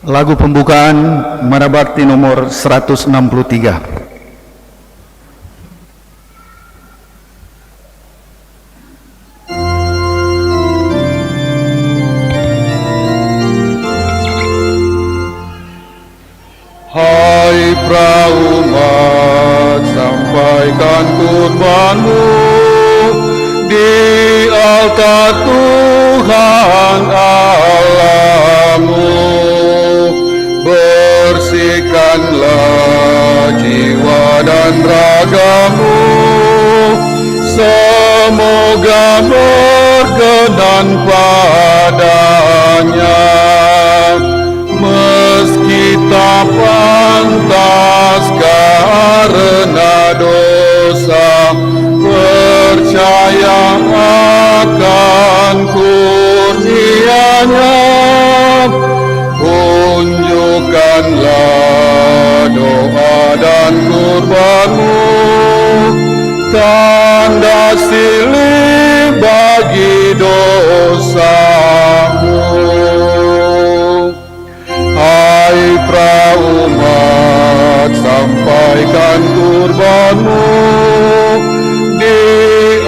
Lagu pembukaan Mana Bakti nomor 163. Hai praumat, sampaikan kurbanmu di altar Tuhan Allahmu. Bersihkanlah jiwa dan ragamu, semoga berkenan padanya. Meski tak pantas karena dosa, percaya akan kurnia-Nya. Tunjukkanlah doa dan kurbanmu, tanda silih bagi dosamu. Hai praumat, sampaikan kurbanmu di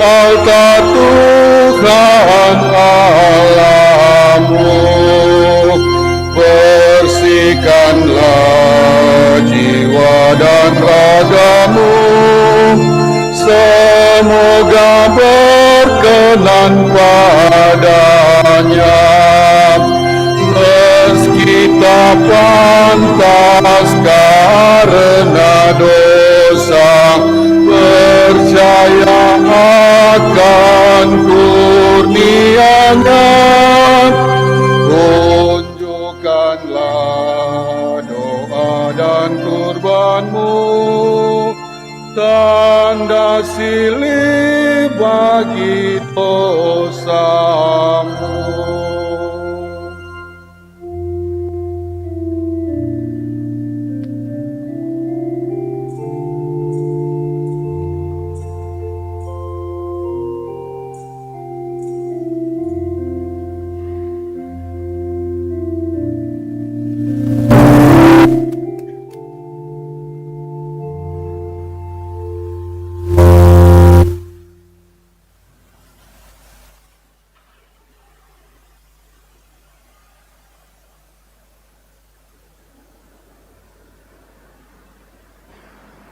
altar Tuhan Allahmu. Bersihkanlah jiwa dan ragamu, semoga berkenan padanya. Meski tak pantas karena dosa, percaya akan kurnia-Nya. Tunjukkanlah doa dan kurbanmu, tanda silih bagi dosamu.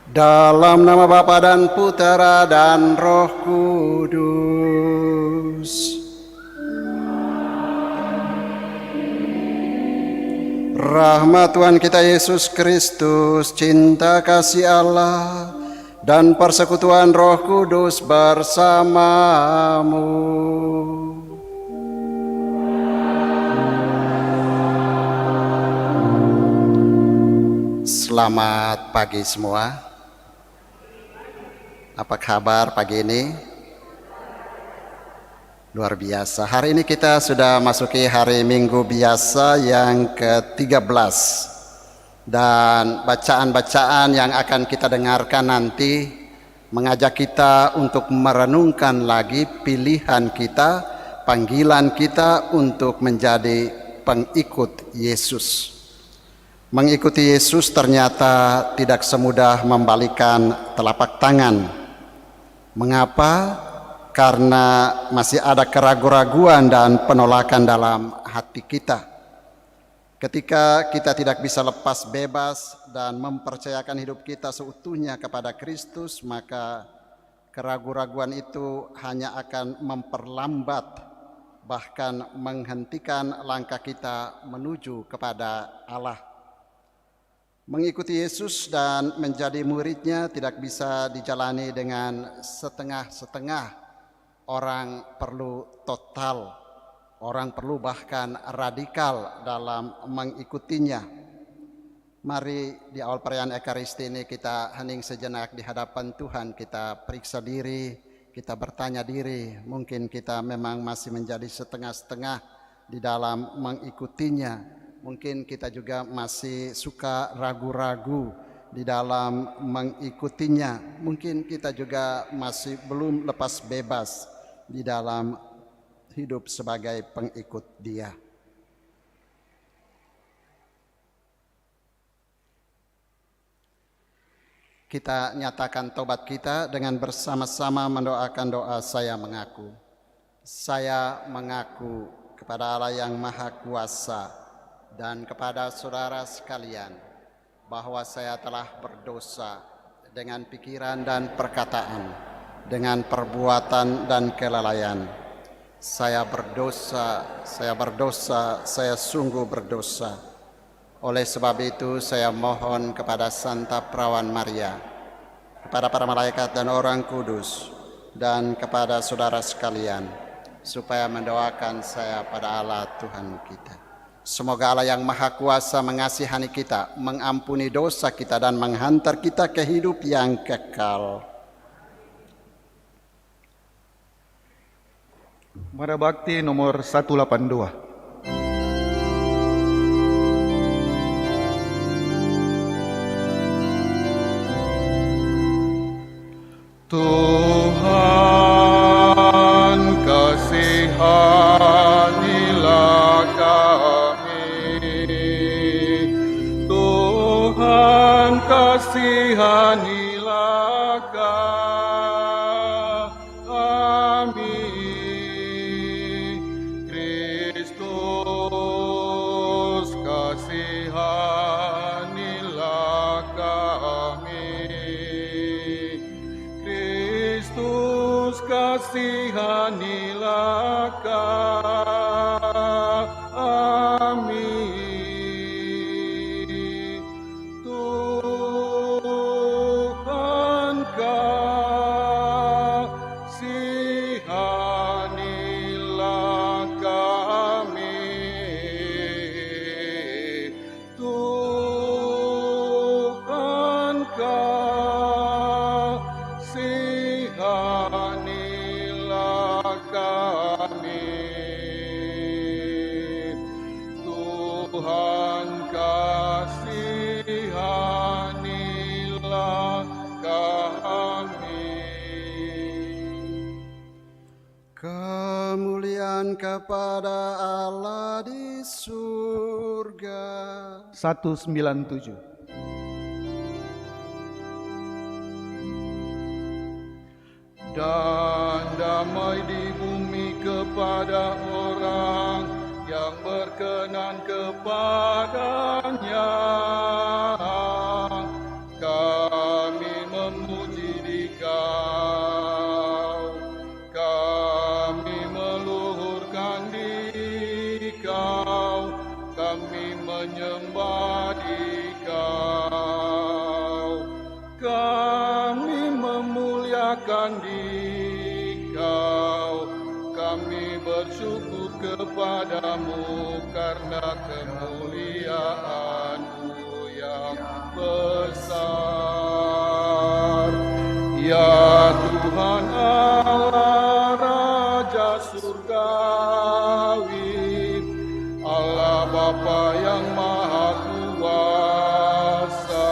Dalam nama Bapa dan Putera dan Roh Kudus. Rahmat Tuhan kita Yesus Kristus, cinta kasih Allah, dan persekutuan Roh Kudus bersamamu. Selamat pagi semua. Apa kabar pagi ini? Luar biasa. Hari ini kita sudah masuki hari Minggu biasa yang ke-13. Dan bacaan-bacaan yang akan kita dengarkan nanti mengajak kita untuk merenungkan lagi pilihan kita, panggilan kita untuk menjadi pengikut Yesus. Mengikuti Yesus ternyata tidak semudah membalikan telapak tangan. Mengapa? Karena masih ada keraguan-raguan dan penolakan dalam hati kita. Ketika kita tidak bisa lepas bebas dan mempercayakan hidup kita seutuhnya kepada Kristus, maka keraguan-raguan itu hanya akan memperlambat, bahkan menghentikan langkah kita menuju kepada Allah. Mengikuti Yesus dan menjadi muridnya tidak bisa dijalani dengan setengah-setengah. Orang perlu total, orang perlu bahkan radikal dalam mengikutinya. Mari di awal perayaan Ekaristi ini kita hening sejenak di hadapan Tuhan. Kita periksa diri, kita bertanya diri. Mungkin kita memang masih menjadi setengah-setengah di dalam mengikutinya. Mungkin kita juga masih suka ragu-ragu di dalam mengikutinya. Mungkin kita juga masih belum lepas bebas di dalam hidup sebagai pengikut Dia. Kita nyatakan tobat kita dengan bersama-sama mendoakan doa saya mengaku. Saya mengaku kepada Allah yang Maha Kuasa dan kepada saudara sekalian bahwa saya telah berdosa dengan pikiran dan perkataan, dengan perbuatan dan kelalaian. Saya berdosa, saya sungguh berdosa. Oleh sebab itu saya mohon kepada Santa Perawan Maria, kepada para malaikat dan orang kudus, dan kepada saudara sekalian, supaya mendoakan saya pada Allah Tuhan kita. Semoga Allah yang Maha Kuasa mengasihani kita, mengampuni dosa kita, dan menghantar kita ke hidup yang kekal. Mara Bakti nomor 182. Tuhan, kasihanilah kami. Tuhan, kasihanilah kami. Kristus, kasihanilah kami. Kristus, kasihanilah kami. Tuhan, kasihanilah kami. Tuhan, kasihanilah kami. Tuhan, kasihanilah kami. Kemuliaan kepada Allah di surga. 197. Dan damai di bumi kepada orang yang berkenan kepadanya. Kami memuji Dikau, kami meluhurkan Dikau, kami menyembah Dikau, kami memuliakan Dikau, kami bersyukur kepadamu karena kemuliaan-Mu yang besar. Ya Tuhan Allah Raja Surgawi, Allah Bapa yang Maha Kuasa,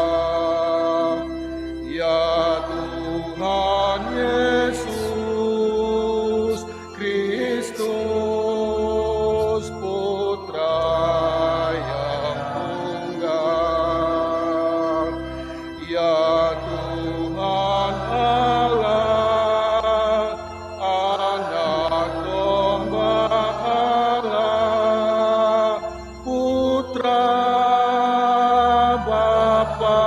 ya Tuhan Yesus Kristus Putra yang tunggal, ya Tuhan Allah, Anak Domba Allah, Putra Bapa.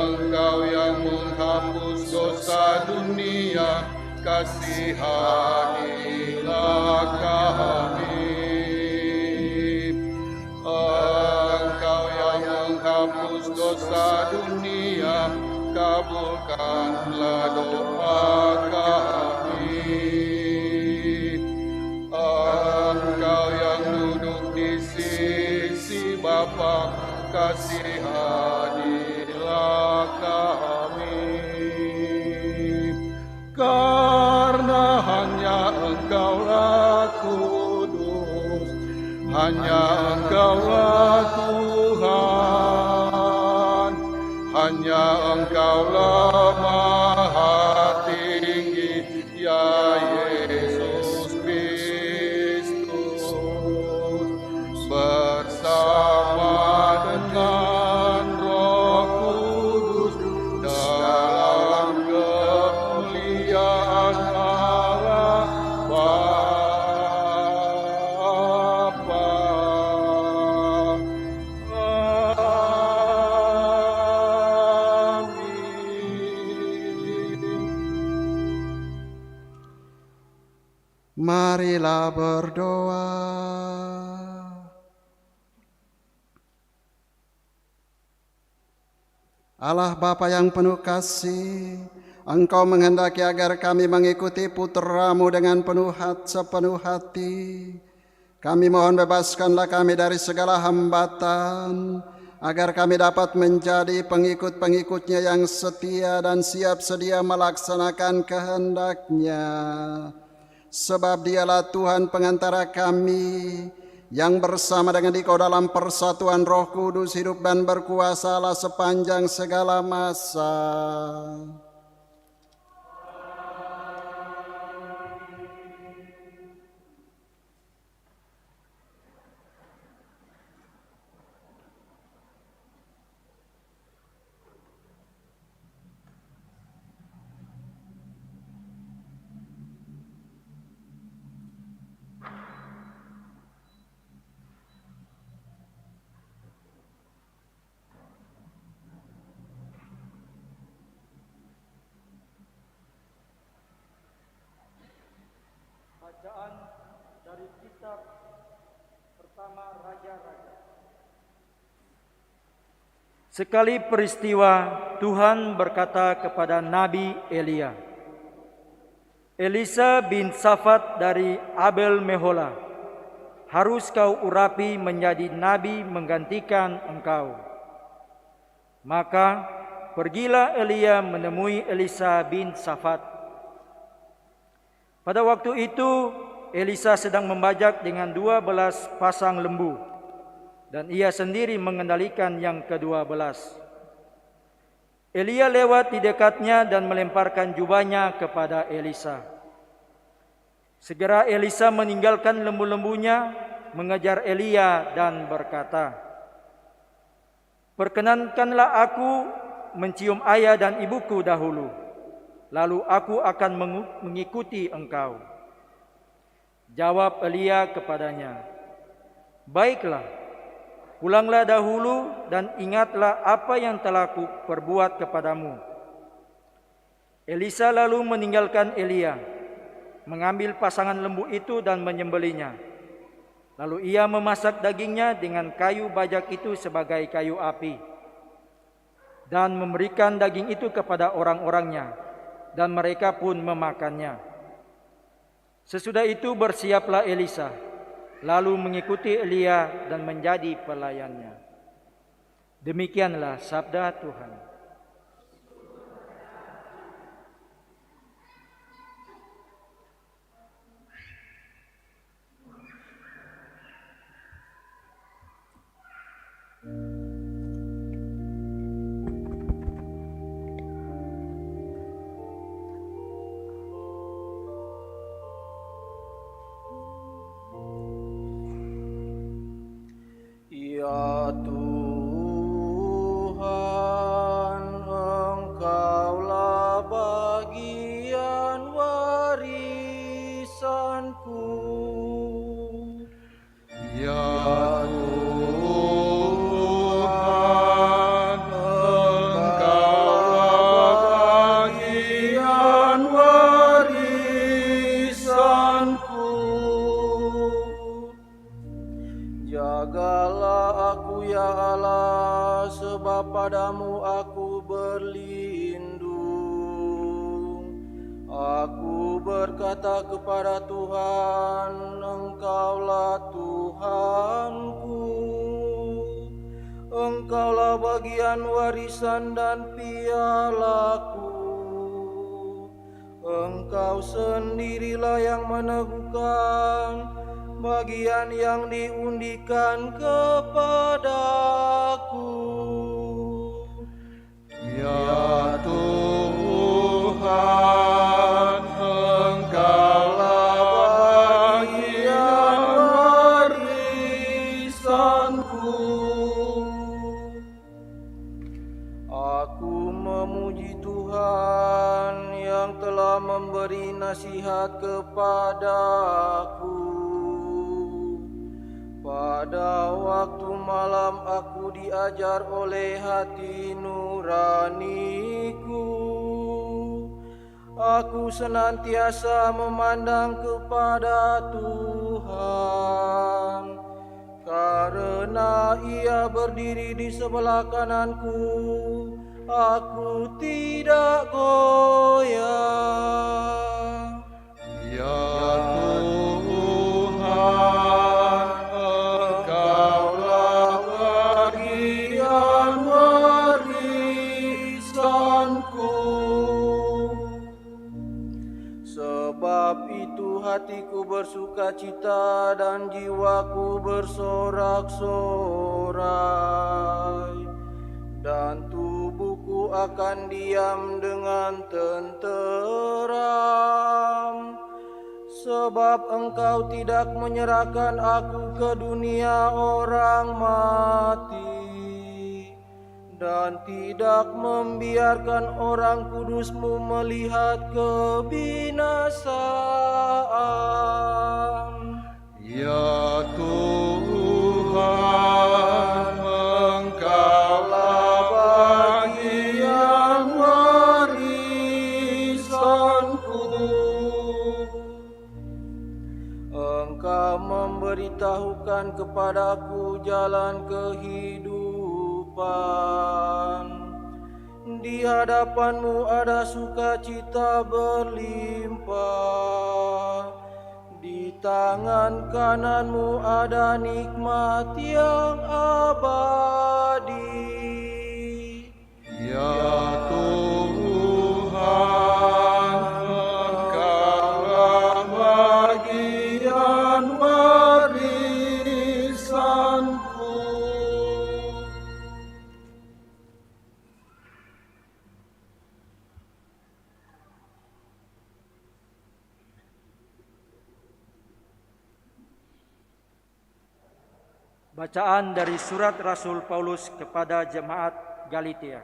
Engkau yang menghapus dosa dunia, kasihanilah kami. Engkau yang menghapus dosa dunia, kabulkanlah doa kami. Engkau yang duduk di sisi Bapa, kasihanilah kami. Karena hanya Engkaulah kudus, hanya Engkaulah Tuhan, hanya Engkaulah Maha Tinggi, ya Yesus Kristus, bersama dengan Roh Marilah berdoa. Allah Bapa yang penuh kasih, Engkau menghendaki agar kami mengikuti putra-Mu dengan sepenuh hati. Kami mohon bebaskanlah kami dari segala hambatan, agar kami dapat menjadi pengikut-pengikutnya yang setia dan siap sedia melaksanakan kehendak-Nya. Sebab Dialah Tuhan pengantara kami, yang bersama dengan Dikau dalam persatuan Roh Kudus hidup dan berkuasalah sepanjang segala masa. Bacaan dari kitab pertama Raja-Raja. Sekali peristiwa, Tuhan berkata kepada Nabi Elia, Elisa bin Safat dari Abel Mehola, harus kau urapi menjadi nabi menggantikan engkau. Maka pergilah Elia menemui Elisa bin Safat. Pada waktu itu Elisa sedang membajak dengan 12 pasang lembu, dan ia sendiri mengendalikan yang ke-12. Elia lewat di dekatnya dan melemparkan jubahnya kepada Elisa. Segera Elisa meninggalkan lembu-lembunya, mengejar Elia dan berkata, "Perkenankanlah aku mencium ayah dan ibuku dahulu, lalu aku akan mengikuti engkau." Jawab Elia kepadanya, "Baiklah, pulanglah dahulu dan ingatlah apa yang telah kuperbuat kepadamu." Elisa lalu meninggalkan Elia, mengambil pasangan lembu itu dan menyembelihnya. Lalu ia memasak dagingnya dengan kayu bajak itu sebagai kayu api, dan memberikan daging itu kepada orang-orangnya, dan mereka pun memakannya. Sesudah itu bersiaplah Elisa, lalu mengikuti Elia dan menjadi pelayannya. Demikianlah sabda Tuhan. Ya Tuhan, Engkaulah bagian warisanku. Ya Tuhan, Engkaulah bagian warisanku. Jagalah aku ya Allah, sebab padamu aku berlindung. Aku berkata kepada Tuhan, Engkaulah Tuhanku. Engkaulah bagian warisan dan pialaku. Engkau sendirilah yang meneguhkan bagian yang diundikan kepadaku. Ya Tuhan, Engkaulah bagian warisanku. Aku memuji Tuhan yang telah memberi nasihat kepadaku. Pada waktu malam aku diajar oleh hati nuraniku. Aku senantiasa memandang kepada Tuhan, karena Ia berdiri di sebelah kananku, aku tidak goyah. Ya Tuhan, Engkaulah bagian warisanku. Sebab itu hatiku bersukacita dan jiwaku bersorak-sorai, dan tubuhku akan diam dengan tenteram. Sebab Engkau tidak menyerahkan aku ke dunia orang mati, dan tidak membiarkan orang kudus-Mu melihat kebinasaan. Ya Tuhan, Engkaulah bagian warisanku. Engkau memberitahukan kepadaku jalan kehidupan. Di hadapan-Mu ada sukacita berlimpah. Di tangan kanan-Mu ada nikmat yang abadi. Ya Tuhan, Engkaulah bagian warisanku. Bacaan dari surat Rasul Paulus kepada jemaat Galatia.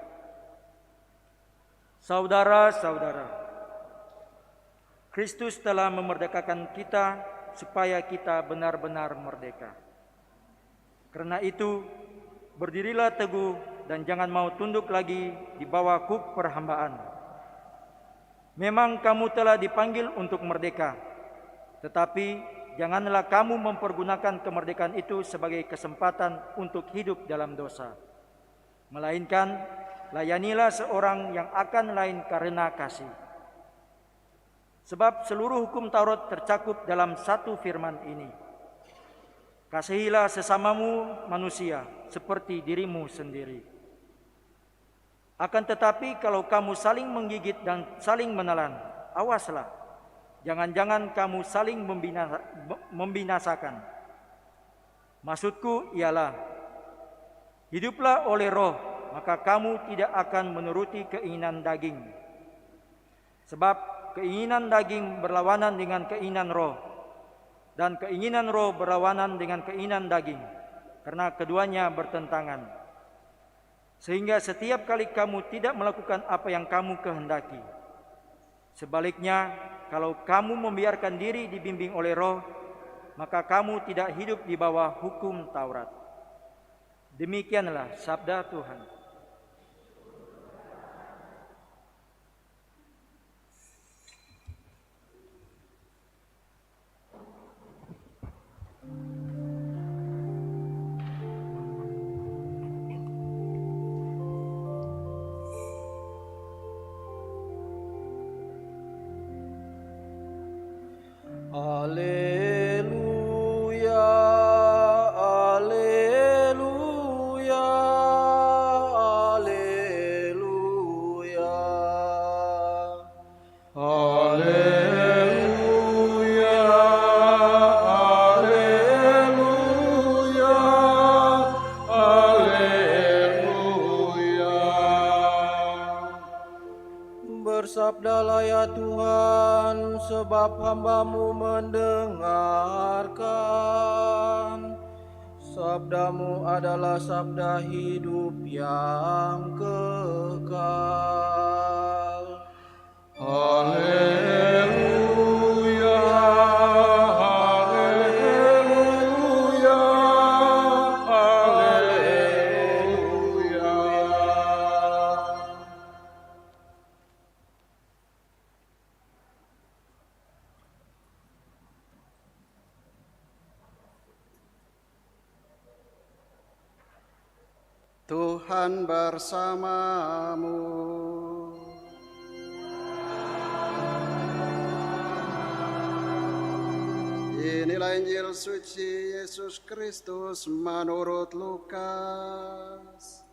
Saudara-saudara, Kristus telah memerdekakan kita supaya kita benar-benar merdeka. Karena itu, berdirilah teguh dan jangan mau tunduk lagi di bawah kuk perhambaan. Memang kamu telah dipanggil untuk merdeka, tetapi janganlah kamu mempergunakan kemerdekaan itu sebagai kesempatan untuk hidup dalam dosa. Melainkan, layanilah seorang yang akan lain karena kasih. Sebab seluruh hukum Taurat tercakup dalam satu firman ini. Kasihilah sesamamu manusia seperti dirimu sendiri. Akan tetapi kalau kamu saling menggigit dan saling menelan, awaslah. Jangan-jangan kamu saling membinasakan. Maksudku ialah, hiduplah oleh roh, maka kamu tidak akan menuruti keinginan daging. Sebab keinginan daging berlawanan dengan keinginan roh, dan keinginan roh berlawanan dengan keinginan daging, karena keduanya bertentangan. Sehingga setiap kali kamu tidak melakukan apa yang kamu kehendaki. Sebaliknya, kalau kamu membiarkan diri dibimbing oleh roh, maka kamu tidak hidup di bawah hukum Taurat. Demikianlah sabda Tuhan. Haleluya, haleluya, haleluya. Haleluya, haleluya, haleluya. Bersabdalah ya Tuhan, sebab hamba-Mu mendengarkan. Sabda-Mu adalah sabda hidup yang kekal. Haleluya, haleluya, haleluya. Tuhan bersamamu. Inilah Injil suci Yesus Kristus menurut Lukas.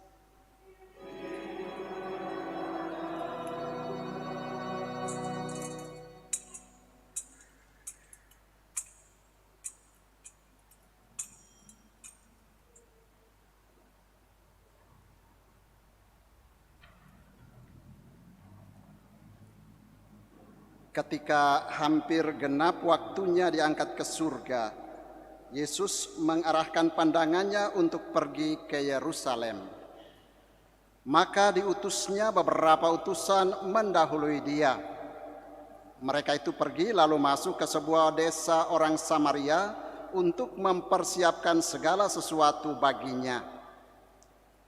Ketika hampir genap waktunya diangkat ke surga, Yesus mengarahkan pandangannya untuk pergi ke Yerusalem. Maka diutusnya beberapa utusan mendahului dia. Mereka itu pergi lalu masuk ke sebuah desa orang Samaria untuk mempersiapkan segala sesuatu baginya.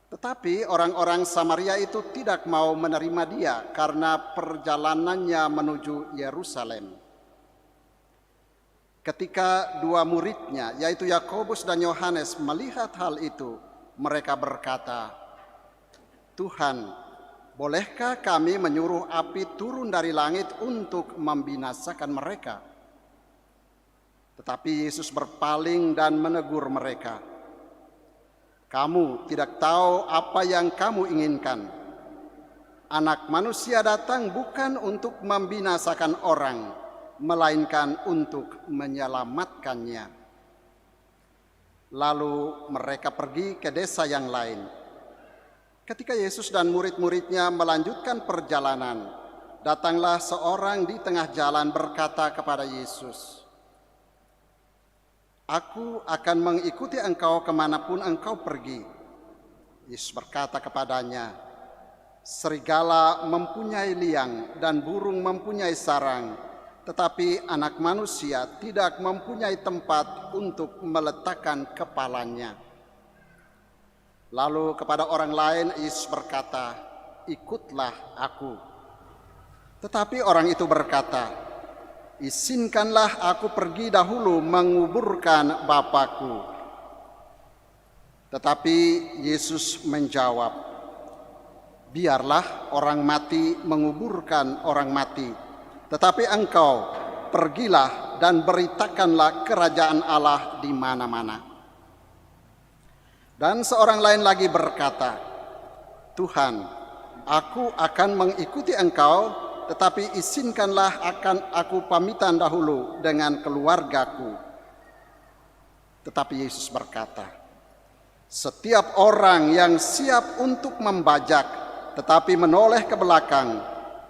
Tetapi orang-orang Samaria itu tidak mau menerima dia karena perjalanannya menuju Yerusalem. Ketika dua muridnya, yaitu Yakobus dan Yohanes, melihat hal itu, mereka berkata, "Tuhan, bolehkah kami menyuruh api turun dari langit untuk membinasakan mereka?" Tetapi Yesus berpaling dan menegur mereka, "Kamu tidak tahu apa yang kamu inginkan. Anak manusia datang bukan untuk membinasakan orang, melainkan untuk menyelamatkannya." Lalu mereka pergi ke desa yang lain. Ketika Yesus dan murid-muridnya melanjutkan perjalanan, datanglah seorang di tengah jalan berkata kepada Yesus, "Aku akan mengikuti engkau kemanapun engkau pergi." Yesus berkata kepadanya, "Serigala mempunyai liang dan burung mempunyai sarang, tetapi anak manusia tidak mempunyai tempat untuk meletakkan kepalanya." Lalu kepada orang lain Yesus berkata, "Ikutlah aku." Tetapi orang itu berkata, "Izinkanlah aku pergi dahulu menguburkan Bapakku." Tetapi Yesus menjawab, "Biarlah orang mati menguburkan orang mati, tetapi engkau pergilah dan beritakanlah kerajaan Allah di mana-mana." Dan seorang lain lagi berkata, "Tuhan, aku akan mengikuti engkau, tetapi izinkanlah akan aku pamitan dahulu dengan keluargaku." Tetapi Yesus berkata, "Setiap orang yang siap untuk membajak tetapi menoleh ke belakang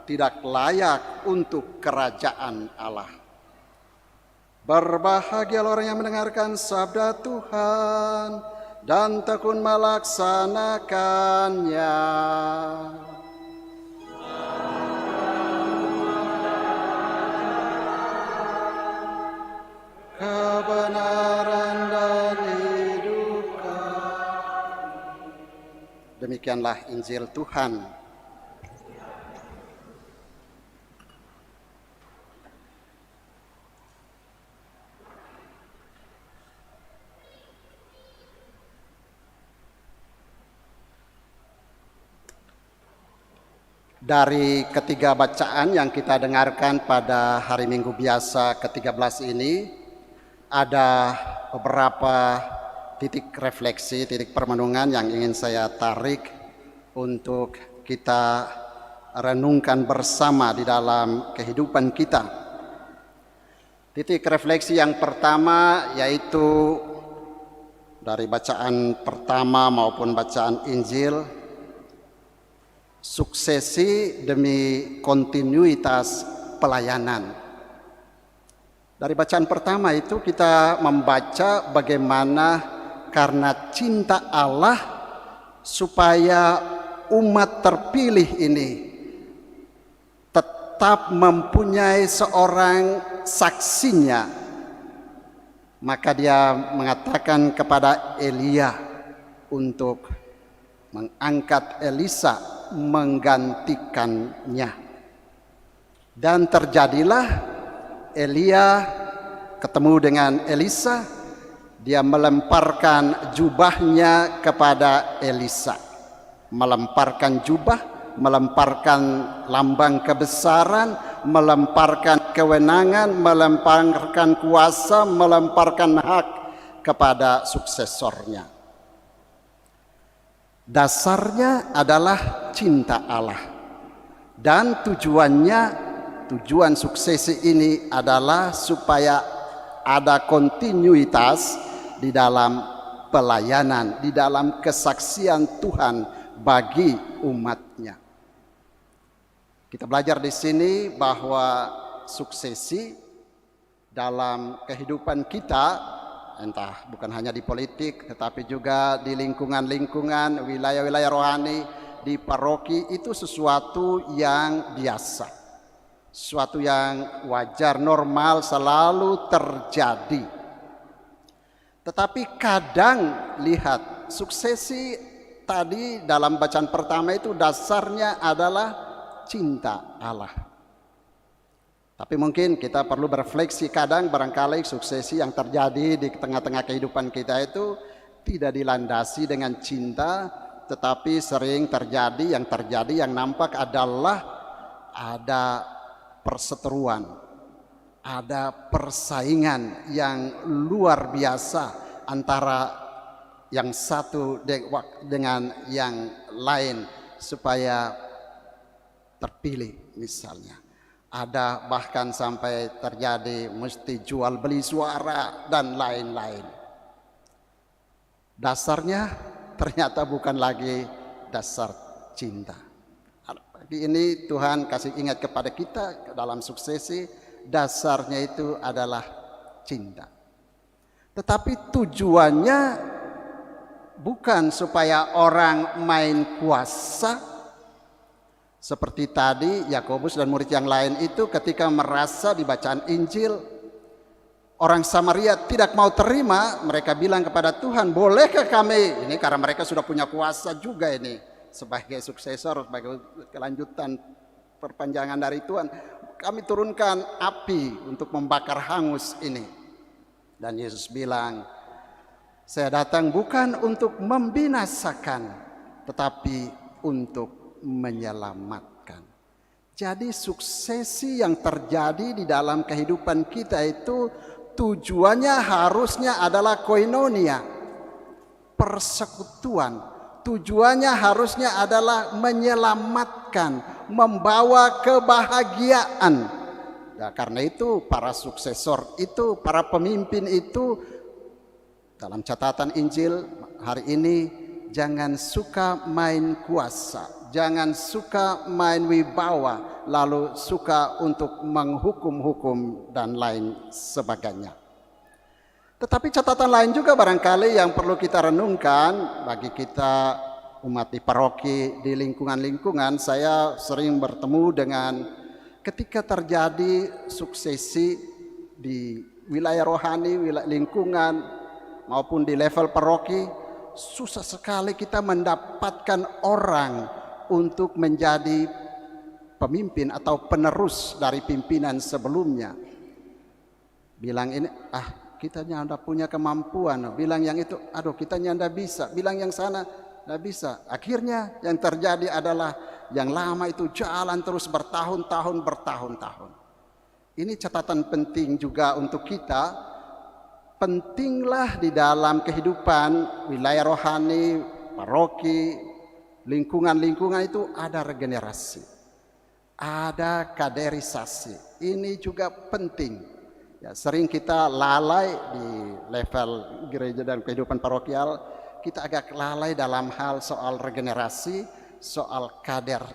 tidak layak untuk kerajaan Allah." Berbahagialah orang yang mendengarkan sabda Tuhan dan tekun melaksanakannya. Kebenaran dan hidupan. Demikianlah Injil Tuhan. Dari ketiga bacaan yang kita dengarkan pada hari Minggu biasa ke-13 ini, ada beberapa titik refleksi, titik permenungan yang ingin saya tarik untuk kita renungkan bersama di dalam kehidupan kita. Titik refleksi yang pertama yaitu dari bacaan pertama maupun bacaan Injil, suksesi demi kontinuitas pelayanan. Dari bacaan pertama itu kita membaca bagaimana karena cinta Allah supaya umat terpilih ini tetap mempunyai seorang saksinya, maka dia mengatakan kepada Elia untuk mengangkat Elisa menggantikannya. Dan terjadilah Elia ketemu dengan Elisa, dia melemparkan jubahnya kepada Elisa. melemparkan jubah, melemparkan lambang kebesaran, melemparkan kewenangan, melemparkan kuasa, melemparkan hak kepada suksesornya. Dasarnya adalah cinta Allah, dan tujuan suksesi ini adalah supaya ada kontinuitas di dalam pelayanan, di dalam kesaksian Tuhan bagi umatnya. Kita belajar di sini bahwa suksesi dalam kehidupan kita, entah bukan hanya di politik, tetapi juga di lingkungan-lingkungan, wilayah-wilayah rohani, di paroki, itu sesuatu yang biasa, sesuatu yang wajar, normal, selalu terjadi. Tetapi kadang lihat, suksesi tadi dalam bacaan pertama itu dasarnya adalah cinta Allah. Tapi mungkin kita perlu berefleksi, kadang barangkali suksesi yang terjadi di tengah-tengah kehidupan kita itu tidak dilandasi dengan cinta, tetapi sering terjadi yang nampak adalah ada perseteruan, ada persaingan yang luar biasa antara yang satu dengan yang lain supaya terpilih misalnya. Ada bahkan sampai terjadi mesti jual beli suara dan lain-lain. Dasarnya ternyata bukan lagi dasar cinta. Ini Tuhan kasih ingat kepada kita dalam suksesi, dasarnya itu adalah cinta. Tetapi tujuannya bukan supaya orang main kuasa. Seperti tadi Yakobus dan murid yang lain itu ketika merasa di bacaan Injil orang Samaria tidak mau terima, mereka bilang kepada Tuhan, bolehkah kami, ini karena mereka sudah punya kuasa juga ini sebagai suksesor, sebagai kelanjutan perpanjangan dari Tuhan, kami turunkan api untuk membakar hangus ini. Dan Yesus bilang, saya datang bukan untuk membinasakan, tetapi untuk menyelamatkan. Jadi suksesi yang terjadi di dalam kehidupan kita itu tujuannya harusnya adalah koinonia, persekutuan. Tujuannya harusnya adalah menyelamatkan, membawa kebahagiaan. Nah, karena itu para suksesor itu, para pemimpin itu dalam catatan Injil hari ini, jangan suka main kuasa, jangan suka main wibawa, lalu suka untuk menghukum-hukum dan lain sebagainya. Tetapi catatan lain juga barangkali yang perlu kita renungkan bagi kita umat di paroki, di lingkungan-lingkungan. Saya sering bertemu dengan ketika terjadi suksesi di wilayah rohani, wilayah lingkungan maupun di level paroki, susah sekali kita mendapatkan orang untuk menjadi pemimpin atau penerus dari pimpinan sebelumnya. Bilang ini, kita nyanda punya kemampuan. Bilang yang itu, aduh kita nyanda bisa. Bilang yang sana, nggak bisa. Akhirnya yang terjadi adalah yang lama itu jalan terus bertahun-tahun. Ini catatan penting juga untuk kita. Pentinglah di dalam kehidupan wilayah rohani, paroki, lingkungan-lingkungan itu ada regenerasi, ada kaderisasi. Ini juga penting. Ya, sering kita lalai di level gereja dan kehidupan parokial, kita agak lalai dalam hal soal regenerasi, soal kader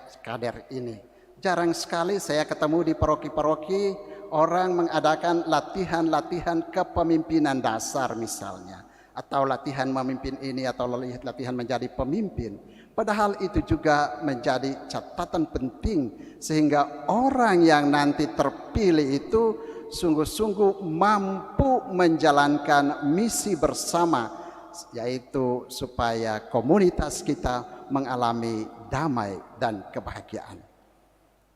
ini. Jarang sekali saya ketemu di paroki-paroki orang mengadakan latihan-latihan kepemimpinan dasar misalnya, atau latihan memimpin ini atau latihan menjadi pemimpin. Padahal itu juga menjadi catatan penting sehingga orang yang nanti terpilih itu sungguh-sungguh mampu menjalankan misi bersama, yaitu supaya komunitas kita mengalami damai dan kebahagiaan.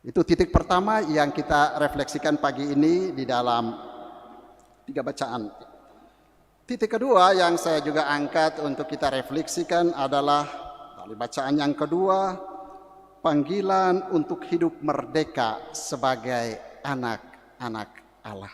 Itu titik pertama yang kita refleksikan pagi ini di dalam 3 bacaan. Titik kedua yang saya juga angkat untuk kita refleksikan adalah Lalu bacaan yang kedua, panggilan untuk hidup merdeka sebagai anak-anak Allah.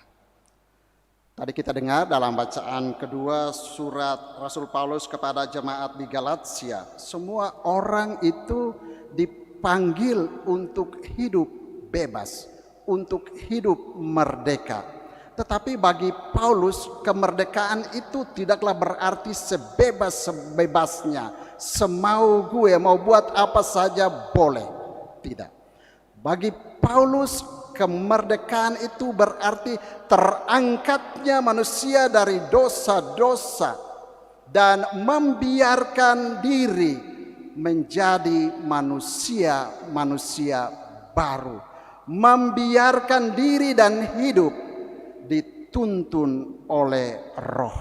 Tadi kita dengar dalam bacaan kedua surat Rasul Paulus kepada jemaat di Galatia, semua orang itu dipanggil untuk hidup bebas, untuk hidup merdeka. Tetapi bagi Paulus, kemerdekaan itu tidaklah berarti sebebas-bebasnya, semau gue mau buat apa saja boleh. Tidak. Bagi Paulus, kemerdekaan itu berarti terangkatnya manusia dari dosa-dosa dan membiarkan diri menjadi manusia-manusia baru. Membiarkan diri dan hidup dituntun oleh Roh.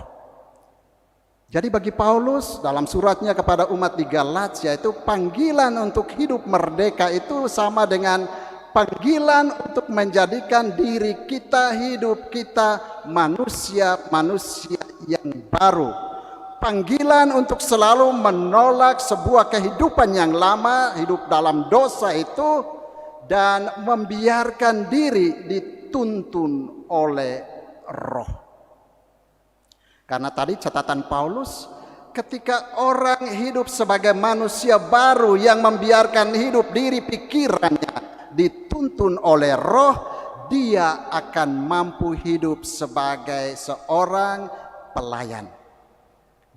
Jadi bagi Paulus dalam suratnya kepada umat di Galatia itu, panggilan untuk hidup merdeka itu sama dengan panggilan untuk menjadikan diri kita, hidup kita manusia-manusia yang baru. Panggilan untuk selalu menolak sebuah kehidupan yang lama, hidup dalam dosa itu, dan membiarkan diri dituntun oleh Roh. Karena tadi catatan Paulus, ketika orang hidup sebagai manusia baru yang membiarkan hidup diri pikirannya dituntun oleh Roh, dia akan mampu hidup sebagai seorang pelayan.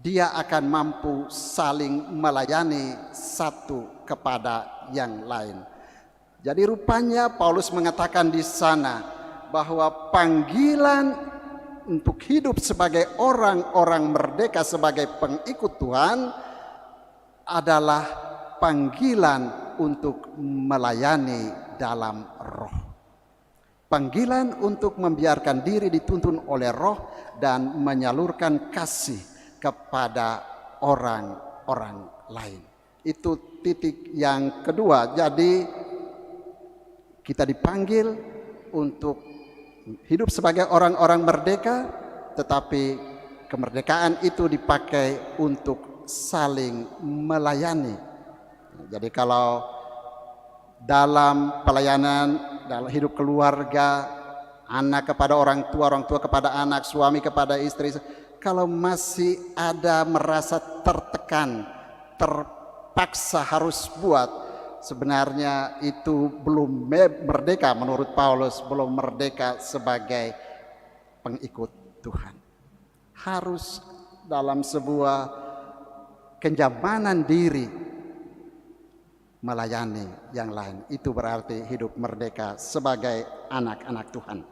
Dia akan mampu saling melayani satu kepada yang lain. Jadi rupanya Paulus mengatakan di sana bahwa panggilan untuk hidup sebagai orang-orang merdeka, sebagai pengikut Tuhan, adalah panggilan untuk melayani dalam Roh. Panggilan untuk membiarkan diri dituntun oleh Roh dan menyalurkan kasih kepada orang-orang lain. Itu titik yang kedua. Jadi kita dipanggil untuk hidup sebagai orang-orang merdeka, tetapi kemerdekaan itu dipakai untuk saling melayani. Jadi kalau dalam pelayanan, dalam hidup keluarga, anak kepada orang tua kepada anak, suami kepada istri, kalau masih ada merasa tertekan, terpaksa harus buat, sebenarnya itu belum merdeka menurut Paulus, belum merdeka sebagai pengikut Tuhan. Harus dalam sebuah kenyamanan diri melayani yang lain. Itu berarti hidup merdeka sebagai anak-anak Tuhan.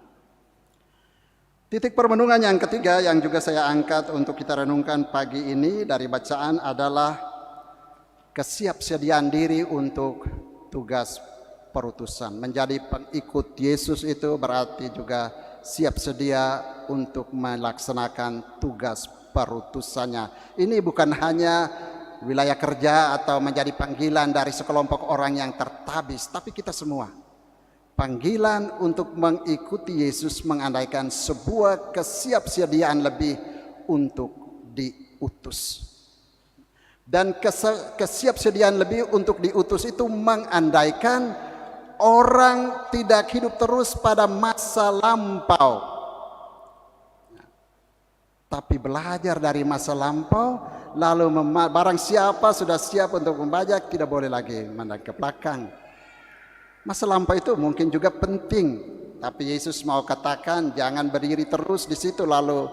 Titik permenungan yang ketiga yang juga saya angkat untuk kita renungkan pagi ini dari bacaan adalah kesiapsediaan diri untuk tugas perutusan. Menjadi pengikut Yesus itu berarti juga siap sedia untuk melaksanakan tugas perutusannya. Ini bukan hanya wilayah kerja atau menjadi panggilan dari sekelompok orang yang tertabis, tapi kita semua. Panggilan untuk mengikuti Yesus mengandaikan sebuah kesiapsediaan lebih untuk diutus. Dan kesiapsediaan lebih untuk diutus itu mengandaikan orang tidak hidup terus pada masa lampau, tapi belajar dari masa lampau, lalu barang siapa sudah siap untuk membaca, tidak boleh lagi memandang ke belakang. Masa lampau itu mungkin juga penting, tapi Yesus mau katakan jangan berdiri terus di situ lalu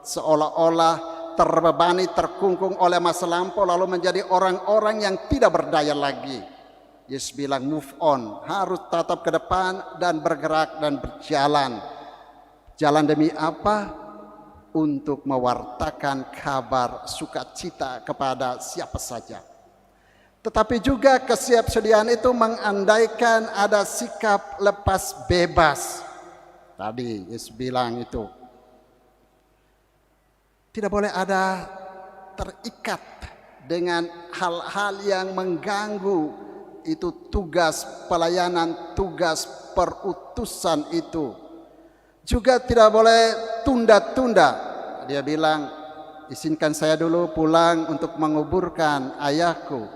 seolah-olah terbebani, terkungkung oleh masa lampau, lalu menjadi orang-orang yang tidak berdaya lagi. Yesus bilang move on, harus tatap ke depan dan bergerak dan berjalan. Jalan demi apa? Untuk mewartakan kabar sukacita kepada siapa saja. Tetapi juga kesiapsediaan itu mengandaikan ada sikap lepas bebas. Tadi Yesus bilang itu. Tidak boleh ada terikat dengan hal-hal yang mengganggu itu tugas pelayanan, tugas perutusan itu. Juga tidak boleh tunda-tunda. Dia bilang, izinkan saya dulu pulang untuk menguburkan ayahku.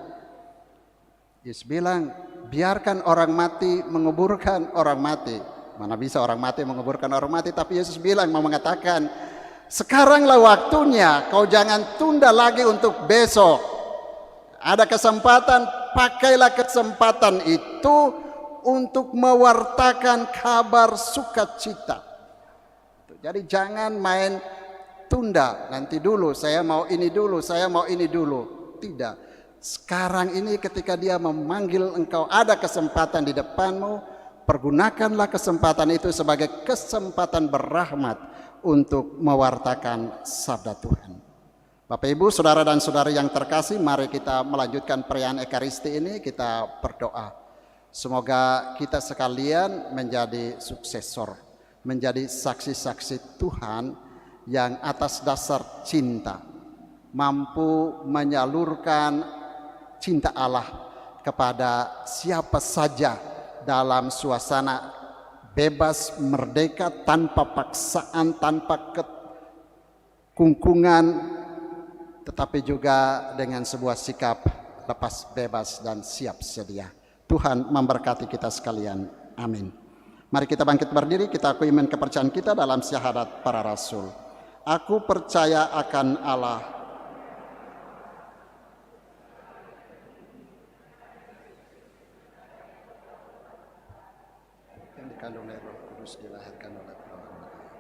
Yesus bilang, biarkan orang mati menguburkan orang mati. Mana bisa orang mati menguburkan orang mati, tapi Yesus bilang, mau mengatakan, sekaranglah waktunya, kau jangan tunda lagi untuk besok. Ada kesempatan, pakailah kesempatan itu untuk mewartakan kabar sukacita. Jadi jangan main tunda, nanti dulu, saya mau ini dulu, saya mau ini dulu. Tidak. Sekarang ini ketika dia memanggil engkau, ada kesempatan di depanmu, pergunakanlah kesempatan itu sebagai kesempatan berrahmat untuk mewartakan sabda Tuhan. Bapak Ibu, saudara dan saudari yang terkasih, mari kita melanjutkan perayaan Ekaristi ini, kita berdoa. Semoga kita sekalian menjadi suksesor, menjadi saksi-saksi Tuhan yang atas dasar cinta mampu menyalurkan cinta Allah kepada siapa saja dalam suasana bebas, merdeka, tanpa paksaan, tanpa kekungkungan, tetapi juga dengan sebuah sikap lepas bebas dan siap sedia. Tuhan memberkati kita sekalian. Amin. Mari kita bangkit berdiri, kita akui iman kepercayaan kita dalam syahadat para rasul. Aku percaya akan Allah, yang dikandung oleh Roh Kudus, dilahirkan oleh perawan Maria,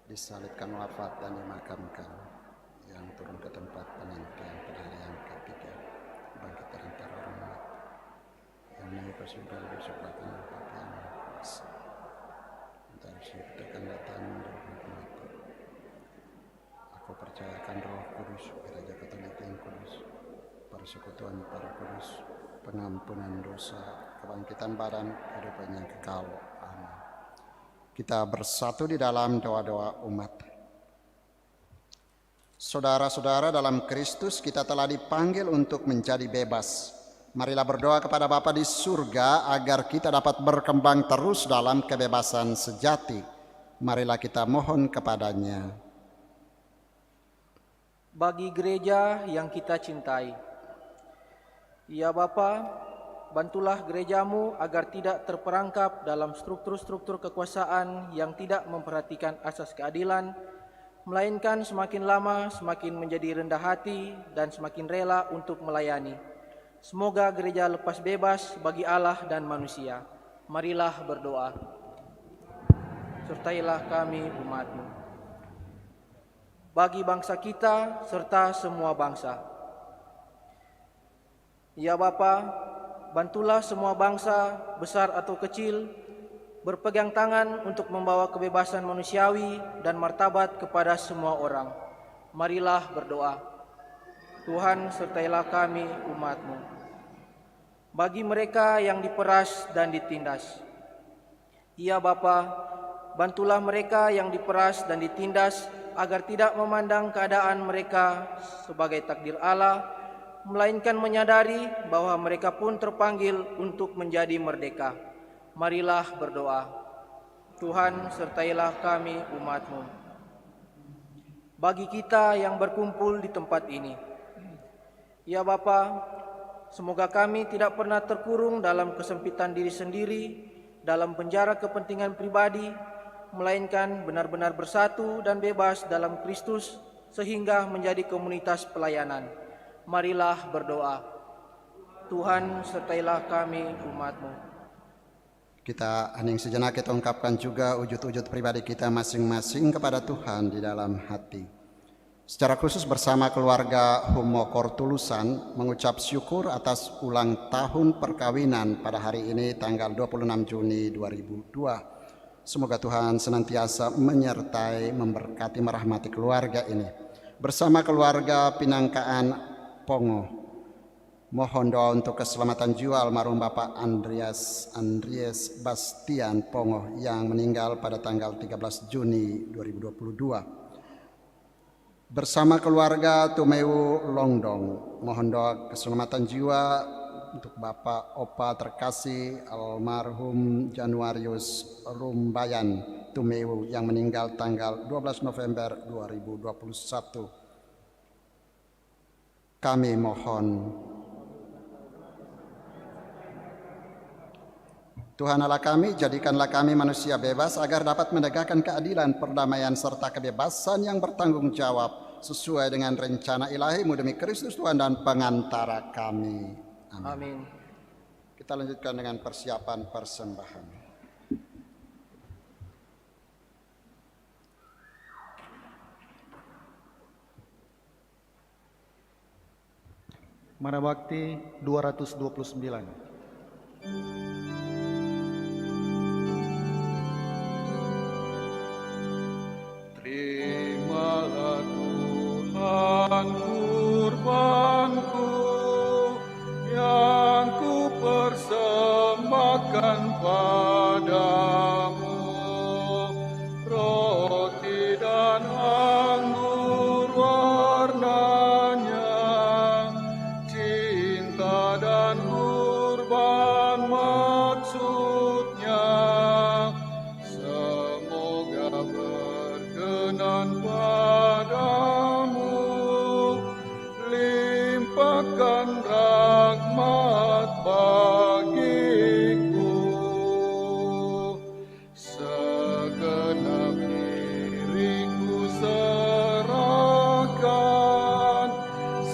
disalibkan, wafat dan dimakamkan, yang turun ke tempat penantian pada hari yang ketiga, bangkit dari antara orang mati, yang naik ke surga lebih sebelahkan Bapa yang Maha Kuasa, dan surga akan datang dari mati. Aku percayakan Roh Kudus, Gereja Katolik yang kudus, persekutuan para kudus, pengampunan dosa, kebangkitan badan, kehidupan yang kekal. Amin. Kita bersatu di dalam doa-doa umat. Saudara-saudara dalam Kristus, kita telah dipanggil untuk menjadi bebas. Marilah berdoa kepada Bapa di surga agar kita dapat berkembang terus dalam kebebasan sejati. Marilah kita mohon kepadanya. Bagi gereja yang kita cintai, ya Bapa, bantulah gerejamu agar tidak terperangkap dalam struktur-struktur kekuasaan yang tidak memperhatikan asas keadilan, melainkan semakin lama semakin menjadi rendah hati dan semakin rela untuk melayani. Semoga gereja lepas bebas bagi Allah dan manusia. Marilah berdoa. Sertailah kami umat-Mu. Bagi bangsa kita serta semua bangsa. Ya Bapa, bantulah semua bangsa, besar atau kecil, berpegang tangan untuk membawa kebebasan manusiawi dan martabat kepada semua orang. Marilah berdoa. Tuhan, sertailah kami umat-Mu. Bagi mereka yang diperas dan ditindas. Ya Bapa, bantulah mereka yang diperas dan ditindas agar tidak memandang keadaan mereka sebagai takdir Allah, melainkan menyadari bahwa mereka pun terpanggil untuk menjadi merdeka. Marilah berdoa. Tuhan, sertailah kami umat-Mu. Bagi kita yang berkumpul di tempat ini, ya Bapa, semoga kami tidak pernah terkurung dalam kesempitan diri sendiri, dalam penjara kepentingan pribadi, melainkan benar-benar bersatu dan bebas dalam Kristus sehingga menjadi komunitas pelayanan. Marilah berdoa. Tuhan, sertailah kami umat-Mu. Kita hening sejenak, kita ungkapkan juga wujud-wujud pribadi kita masing-masing kepada Tuhan di dalam hati. Secara khusus bersama keluarga Humo Kortulusan mengucap syukur atas ulang tahun perkawinan pada hari ini tanggal 26 Juni 2002. Semoga Tuhan senantiasa menyertai, memberkati, merahmati keluarga ini. Bersama keluarga Pinangkaan Pongo, mohon doa untuk keselamatan jiwa almarhum Bapak Andreas Bastian Pongo yang meninggal pada tanggal 13 Juni 2022. Bersama keluarga Tumeu Longdong, mohon doa keselamatan jiwa untuk Bapak Opa terkasih almarhum Januarius Rumbayan Tumeu yang meninggal tanggal 12 November 2021. Kami mohon. Tuhan Allah kami, jadikanlah kami manusia bebas agar dapat menegakkan keadilan, perdamaian, serta kebebasan yang bertanggung jawab sesuai dengan rencana ilahi-Mu demi Kristus Tuhan dan pengantara kami. Amin. Amin. Kita lanjutkan dengan persiapan persembahan. Mana Bakti 229. Terimalah Tuhan kurbanku yang ku persembahkan padamu, roti dan anggur warnanya, cinta dan kurban maksudnya, semoga berkenan padamu, limpahkan rahmat bagiku. Segenap diriku serahkan,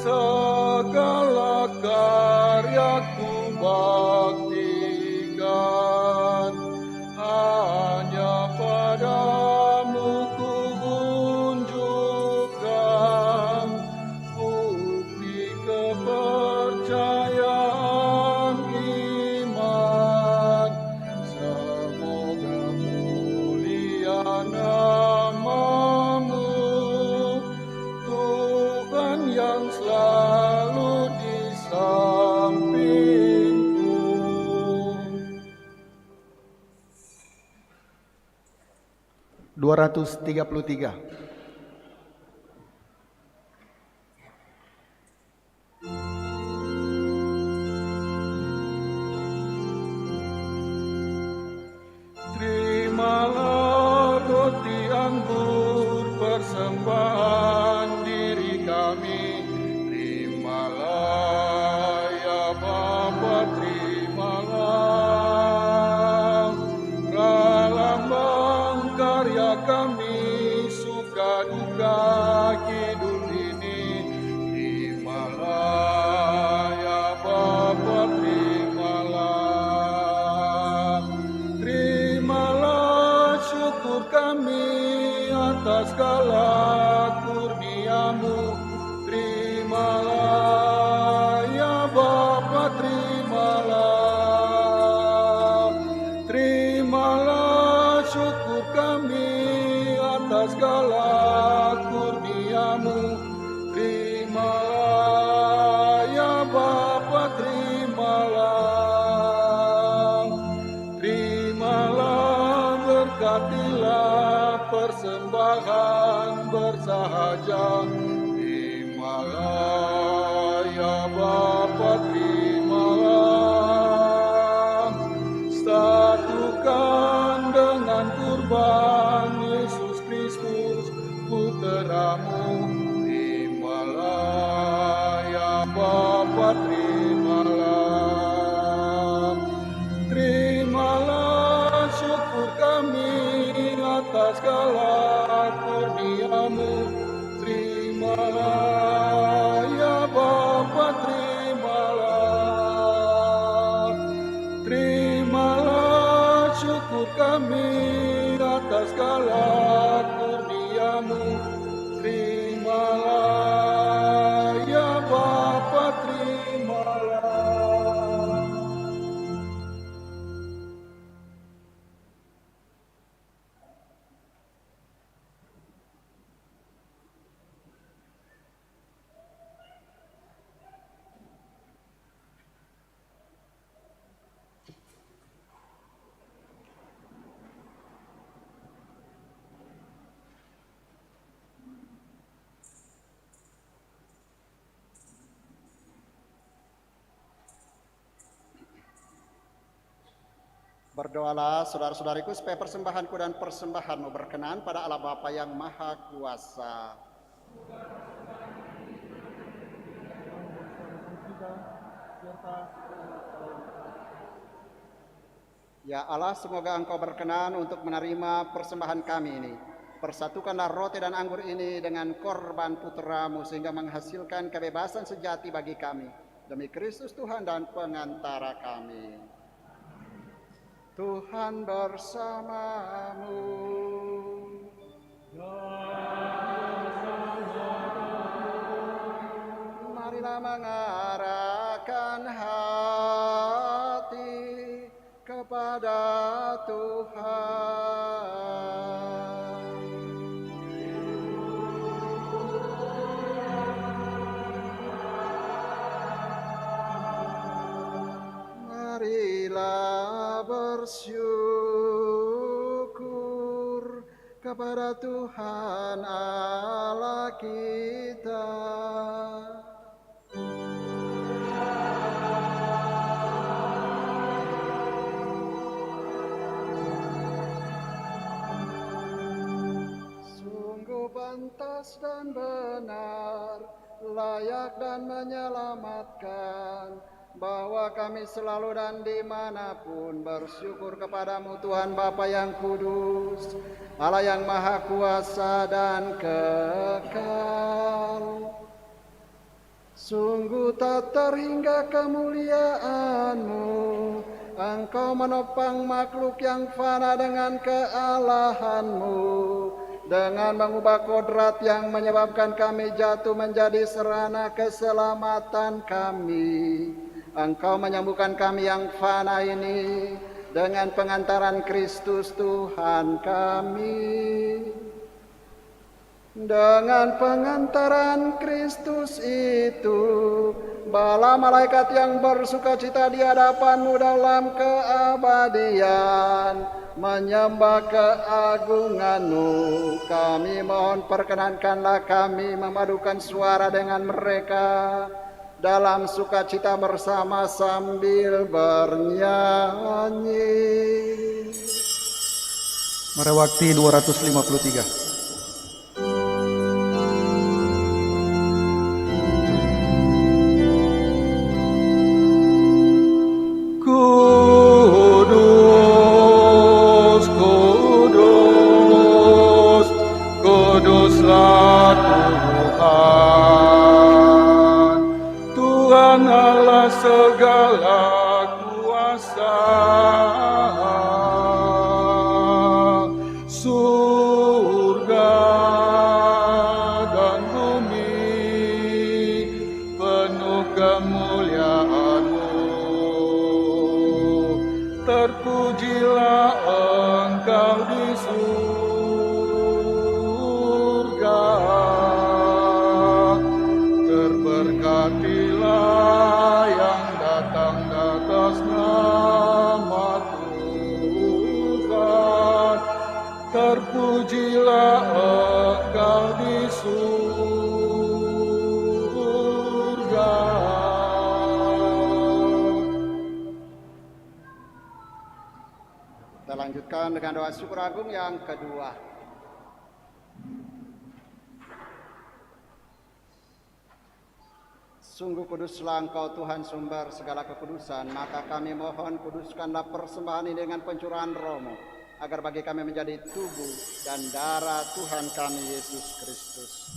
segala karyaku baktikan, hanya padamu ku unjukkan bukti kepercayaan iman. Semoga mulia nama-Mu, Tuhan yang selalu di sampingku. Dua 233. Terimalah roti anggur persembahan diri kami. Terimalah ya Bapa, terimalah lambang karya kami, suka duka hidup ini. Terimalah ya Bapa, terimalah. Terimalah syukur kami atas segala kurnia-Mu. Terimalah ya Bapa, terimalah. Terimalah syukur kami atas segala kurnia-Mu. Terimalah ya Bapa, terimalah. Terimalah, berkatilah persembahan bersahaja. Terimalah ya Bapa, terimalah. Satukan dengan kurban Yesus Kristus Putra-Mu. Terimalah ya Bapa, terimalah. Terimalah syukur kami atas segala kurnia-Mu. Terimalah ya Bapa, terimalah. Terimalah syukur kami atas segala kurnia-Mu. Terimalah ya Bapa, terimalah. Berdoalah saudara-saudariku supaya persembahanku dan persembahanmu berkenan pada Allah Bapa yang Maha Kuasa. Ya Allah, semoga Engkau berkenan untuk menerima persembahan kami ini. Persatukanlah roti dan anggur ini dengan korban putra-Mu sehingga menghasilkan kebebasan sejati bagi kami. Demi Kristus Tuhan dan pengantara kami. Tuhan bersamamu. Marilah mengarahkan hati kepada Tuhan. Marilah bersyukur kepada Tuhan Allah kita. Pantas dan benar, layak dan menyelamatkan, bahwa kami selalu dan dimanapun bersyukur kepadamu Tuhan Bapa yang kudus, Allah yang maha kuasa dan kekal. Sungguh tak terhingga kemuliaan-Mu, Engkau menopang makhluk yang fana dengan kealahan-Mu, dengan mengubah kodrat yang menyebabkan kami jatuh menjadi serana keselamatan kami. Engkau menyembuhkan kami yang fana ini dengan pengantaran Kristus Tuhan kami. Dengan pengantaran Kristus itu, bala malaikat yang bersukacita di hadapan-Mu dalam keabadian menyembah keagungan-Mu. Kami mohon perkenankanlah kami memadukan suara dengan mereka dalam sukacita bersama sambil bernyanyi. Marawakti 253. Kuduslah Tuhan, Tuhan Allah segala kuasa. Surga dan bumi penuh kemuliaan-Mu. Terpujilah Engkau di terberkatilah yang datang di atas nama Tuhan. Terpujilah Engkau di surga. Kita lanjutkan dengan doa syukur agung yang kedua. Sungguh kuduslah Engkau Tuhan sumber segala kekudusan, maka kami mohon kuduskanlah persembahan ini dengan pencurahan Roh-Mu, agar bagi kami menjadi tubuh dan darah Tuhan kami Yesus Kristus.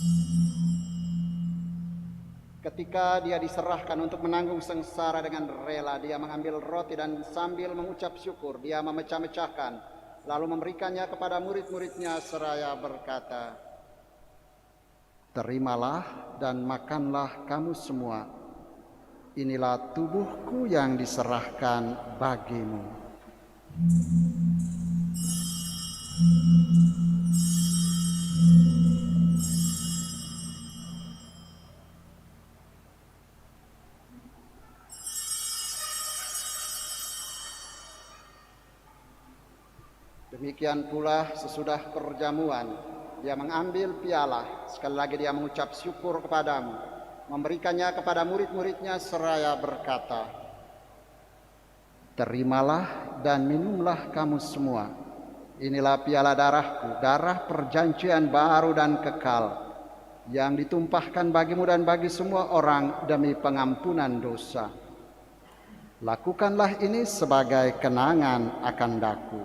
Ketika Dia diserahkan untuk menanggung sengsara dengan rela, Dia mengambil roti dan sambil mengucap syukur, Dia memecah-mecahkan, lalu memberikannya kepada murid-muridnya seraya berkata, "Terimalah dan makanlah kamu semua. Inilah tubuhku yang diserahkan bagimu." Demikian pula sesudah perjamuan, Dia mengambil piala, sekali lagi Dia mengucap syukur kepadamu, memberikannya kepada murid-muridnya seraya berkata, "Terimalah dan minumlah kamu semua. Inilah piala darahku, darah perjanjian baru dan kekal, yang ditumpahkan bagimu dan bagi semua orang demi pengampunan dosa. Lakukanlah ini sebagai kenangan akan daku.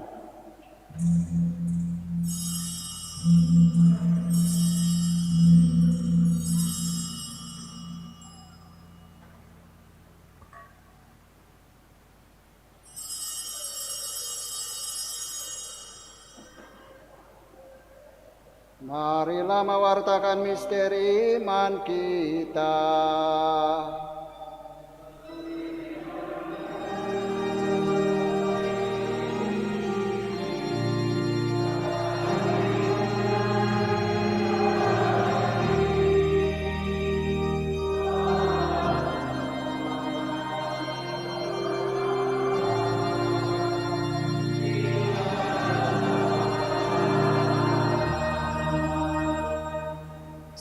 Marilah mewartakan misteri iman kita.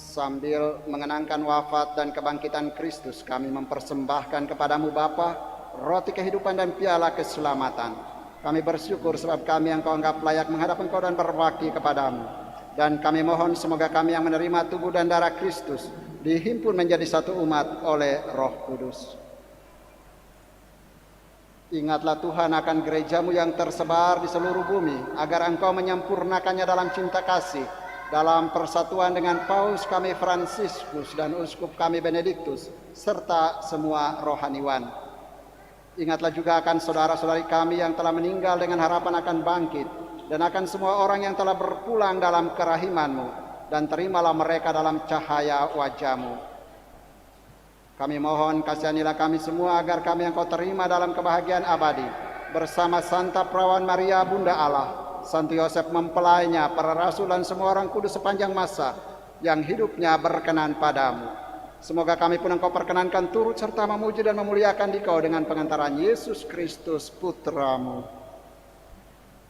Sambil mengenangkan wafat dan kebangkitan Kristus, kami mempersembahkan kepadamu Bapa, roti kehidupan dan piala keselamatan. Kami bersyukur sebab kami yang kau anggap layak menghadap engkau dan berbakti kepadamu. Dan kami mohon semoga kami yang menerima tubuh dan darah Kristus dihimpun menjadi satu umat oleh Roh Kudus. Ingatlah Tuhan akan gerejamu yang tersebar di seluruh bumi, agar engkau menyempurnakannya dalam cinta kasih, dalam persatuan dengan Paus kami Fransiskus dan Uskup kami Benediktus, serta semua rohaniwan. Ingatlah juga akan saudara-saudari kami yang telah meninggal dengan harapan akan bangkit, dan akan semua orang yang telah berpulang dalam kerahiman-Mu, dan terimalah mereka dalam cahaya wajah-Mu. Kami mohon kasihanilah kami semua agar kami yang kau terima dalam kebahagiaan abadi, bersama Santa Perawan Maria Bunda Allah, Santo Yosef mempelainya, para rasul dan semua orang kudus sepanjang masa yang hidupnya berkenan padamu. Semoga kami pun engkau perkenankan turut serta memuji dan memuliakan dikau dengan pengantaran Yesus Kristus Putramu.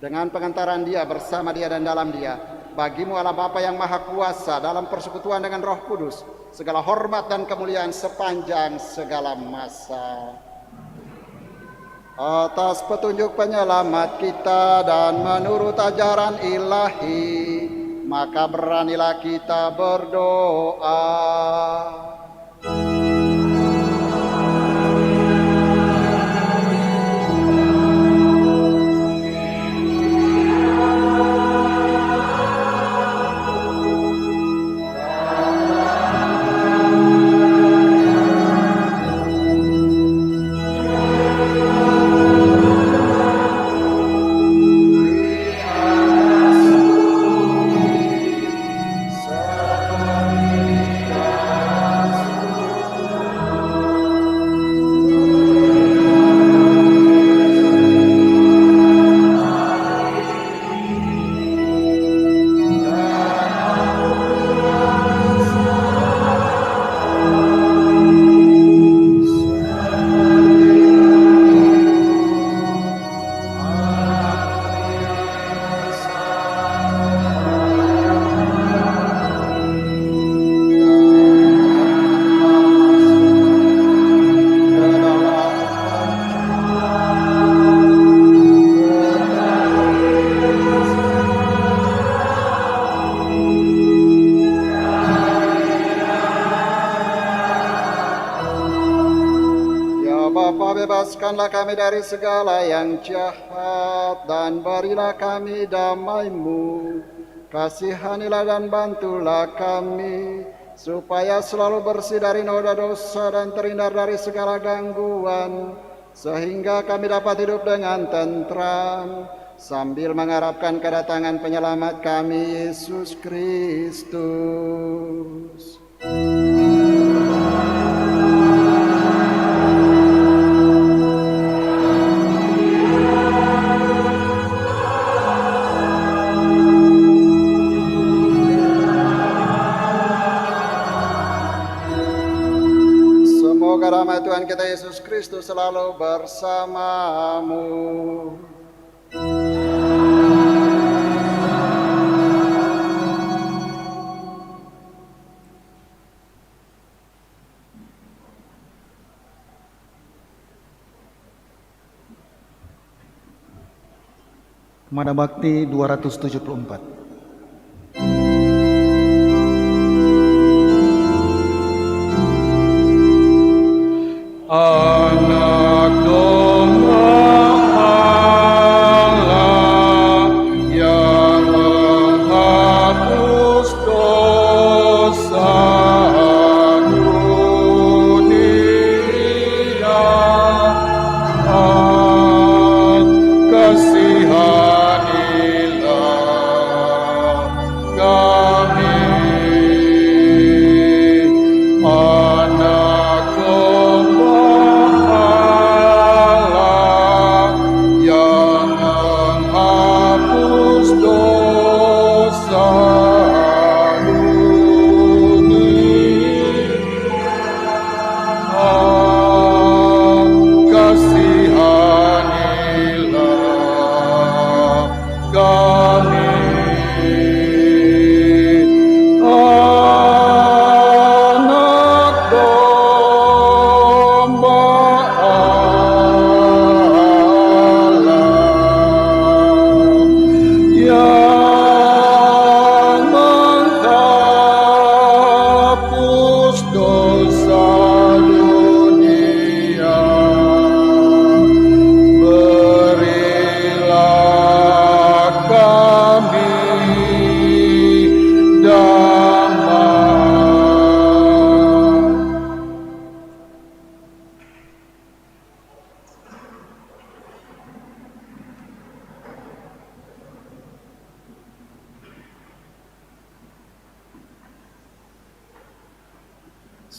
Dengan pengantaran dia, bersama dia dan dalam dia, bagimu Allah Bapa yang Maha Kuasa dalam persekutuan dengan Roh Kudus, segala hormat dan kemuliaan sepanjang segala masa. Atas petunjuk penyelamat kita dan menurut ajaran ilahi, maka beranilah kita berdoa. Bebaskanlah kami dari segala yang jahat dan berilah kami damai-Mu. Kasihanilah dan bantulah kami supaya selalu bersih dari noda dosa dan terhindar dari segala gangguan, sehingga kami dapat hidup dengan tentram sambil mengharapkan kedatangan penyelamat kami Yesus Kristus. Damai Tuhan kita Yesus Kristus selalu bersamamu. Mada Bakti 274. Anak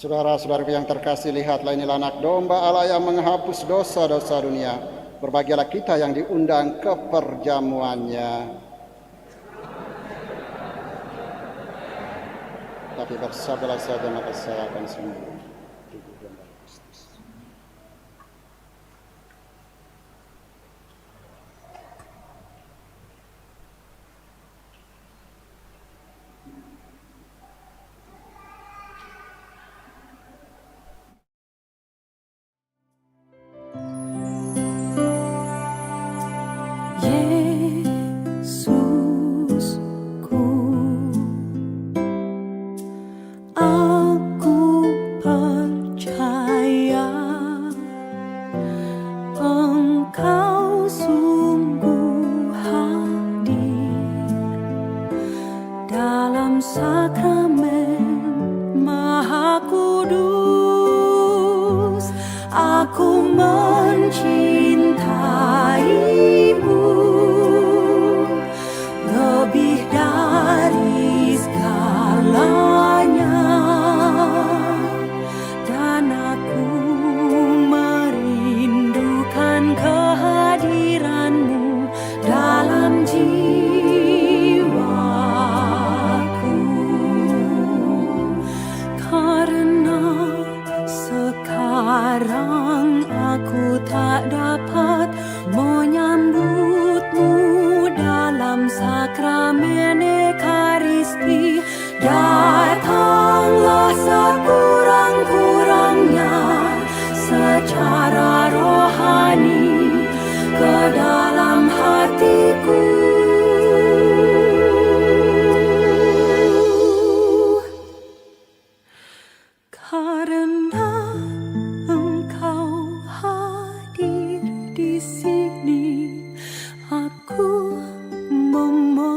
Saudara-saudaraku yang terkasih, lihatlah inilah anak domba Allah yang menghapus dosa-dosa dunia. Berbahagialah kita yang diundang ke perjamuannya. Tapi bersabarlah saja, maka saya akan sembuh. Yesusku, aku percaya Engkau sungguh hadir dalam sakramen Maha Kudus. Aku mencintaimu lebih dari segalanya, dan aku merindukan kehadiranmu dalam jiwaku. Karena sekarang aku tak dapat menyambutmu dalam sakramen Ekaristi, datanglah sekurang-kurangnya secara rohani ke dalam hatiku. Karena Engkau hadir di sini, aku memelukmu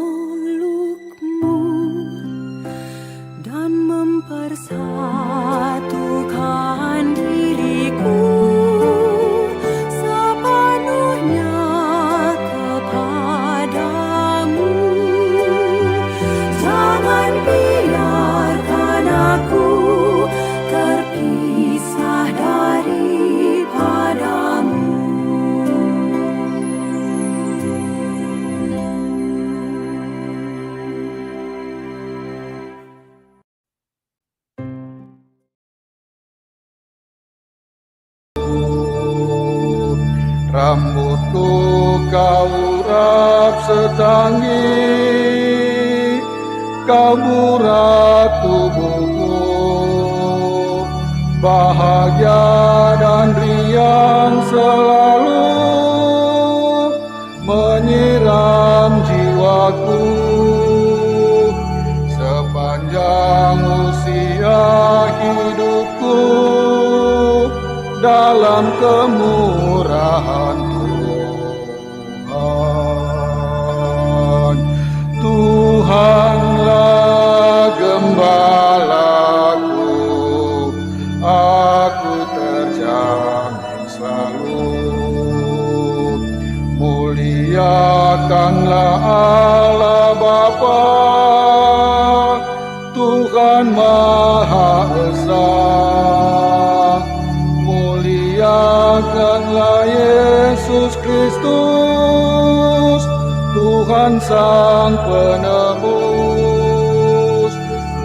dan mempersatukan diriku sepenuhnya kepadamu. Jangan biarkan aku terpisah daripadamu. Rambutku kau urap setanggi, kau burat tubuhku, bahagia dan riang selalu menyiram jiwaku. Sepanjang usia hidupku dalam kemurahan Tuhan. Tuhanlah gembalaku, aku terjamin selalu. Muliakanlah Allah Bapa, Tuhan Maha Esa. Muliakanlah Yesus Kristus, Tuhan Sang Penebus.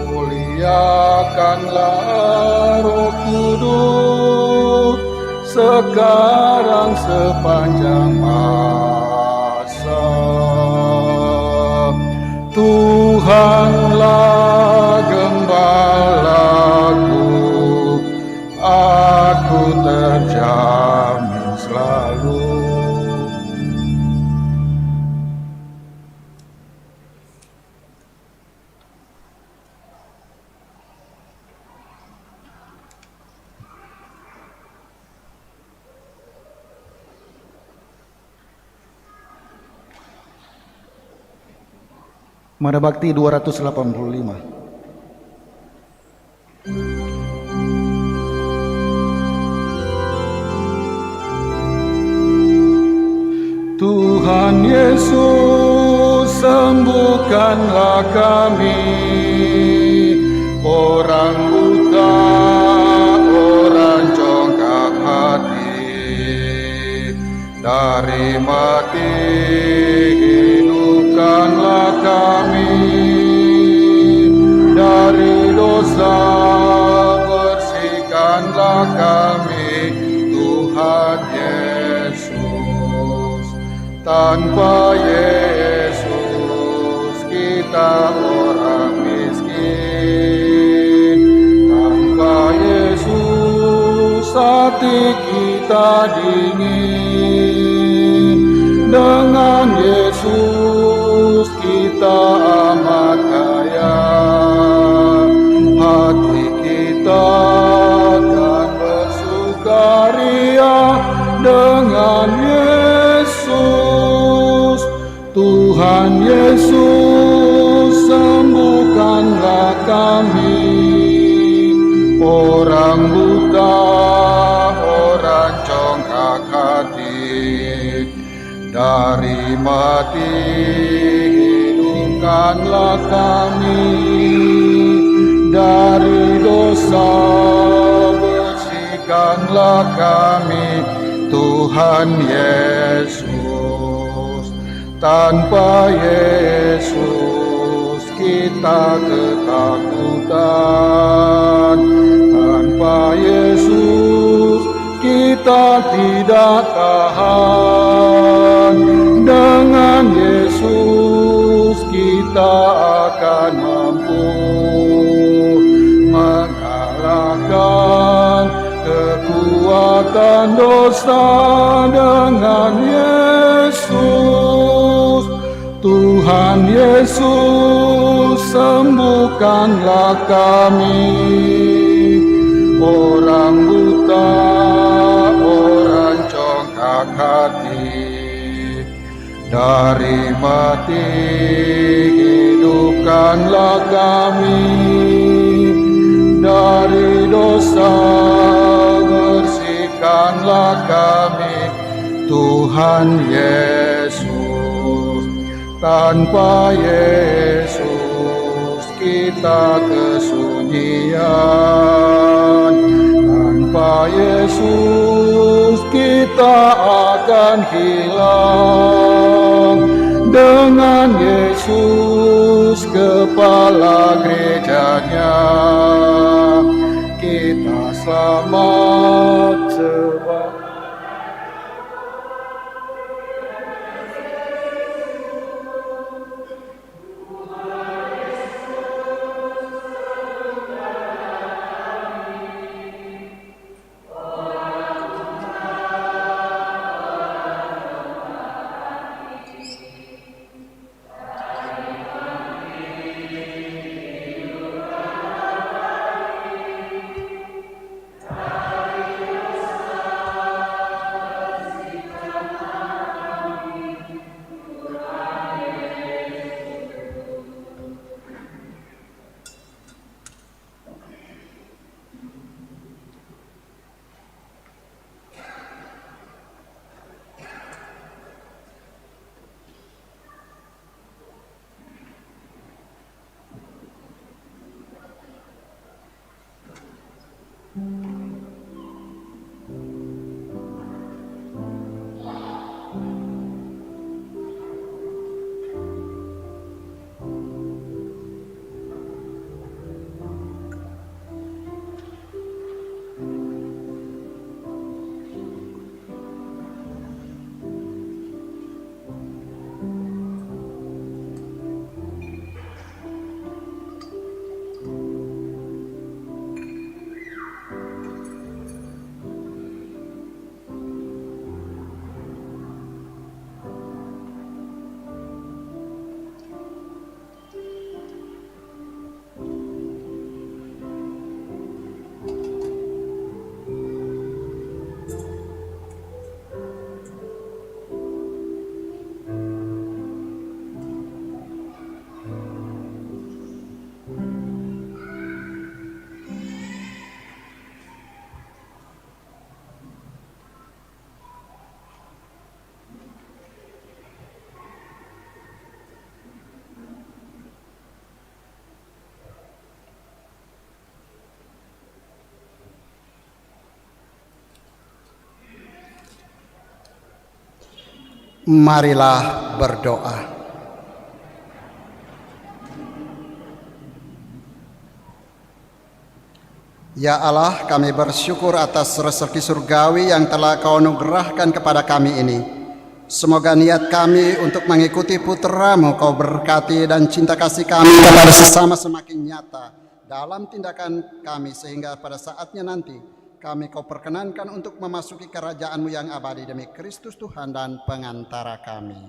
Muliakanlah Roh Kudus, sekarang sepanjang masa. Tuhanlah gembalaku, aku terjamin selalu. Mada Bakti 285. Tuhan Yesus, sembuhkanlah kami, orang buta dari mati hidupkanlah kami, dari dosa bersihkanlah kami, Tuhan Yesus. Tanpa Yesus kita orang miskin, tanpa Yesus hati kita dingin, dengan Yesus kita amat kaya, hati kita akan bersukaria dengan Yesus. Tuhan Yesus, sembuhkanlah kami, orang buta, orang congkak hati, dari mati hidupkanlah kami, dari dosa bersihkanlah kami, Tuhan Yesus. Tanpa Yesus kita ketakutan, tanpa Yesus kita tidak tahan, dengan Yesus kita akan mampu mengalahkan kekuatan dosa, dengan Yesus. Tuhan Yesus, sembuhkanlah kami, orang buta, orang congkak hati, dari mati hidupkanlah kami, dari dosa bersihkanlah kami, Tuhan Yesus. Tanpa Yesus kita kesunyian, tanpa Yesus kita akan hilang, dengan Yesus kepala gerejanya kita selamat sebab Marilah berdoa. Ya Allah, kami bersyukur atas rezeki surgawi yang telah Kau anugerahkan kepada kami ini. Semoga niat kami untuk mengikuti putra-Mu Kau berkati dan cinta kasih kami kepada sesama semakin nyata dalam tindakan kami, sehingga pada saatnya nanti kami Kau perkenankan untuk memasuki kerajaan-Mu yang abadi demi Kristus Tuhan dan pengantara kami.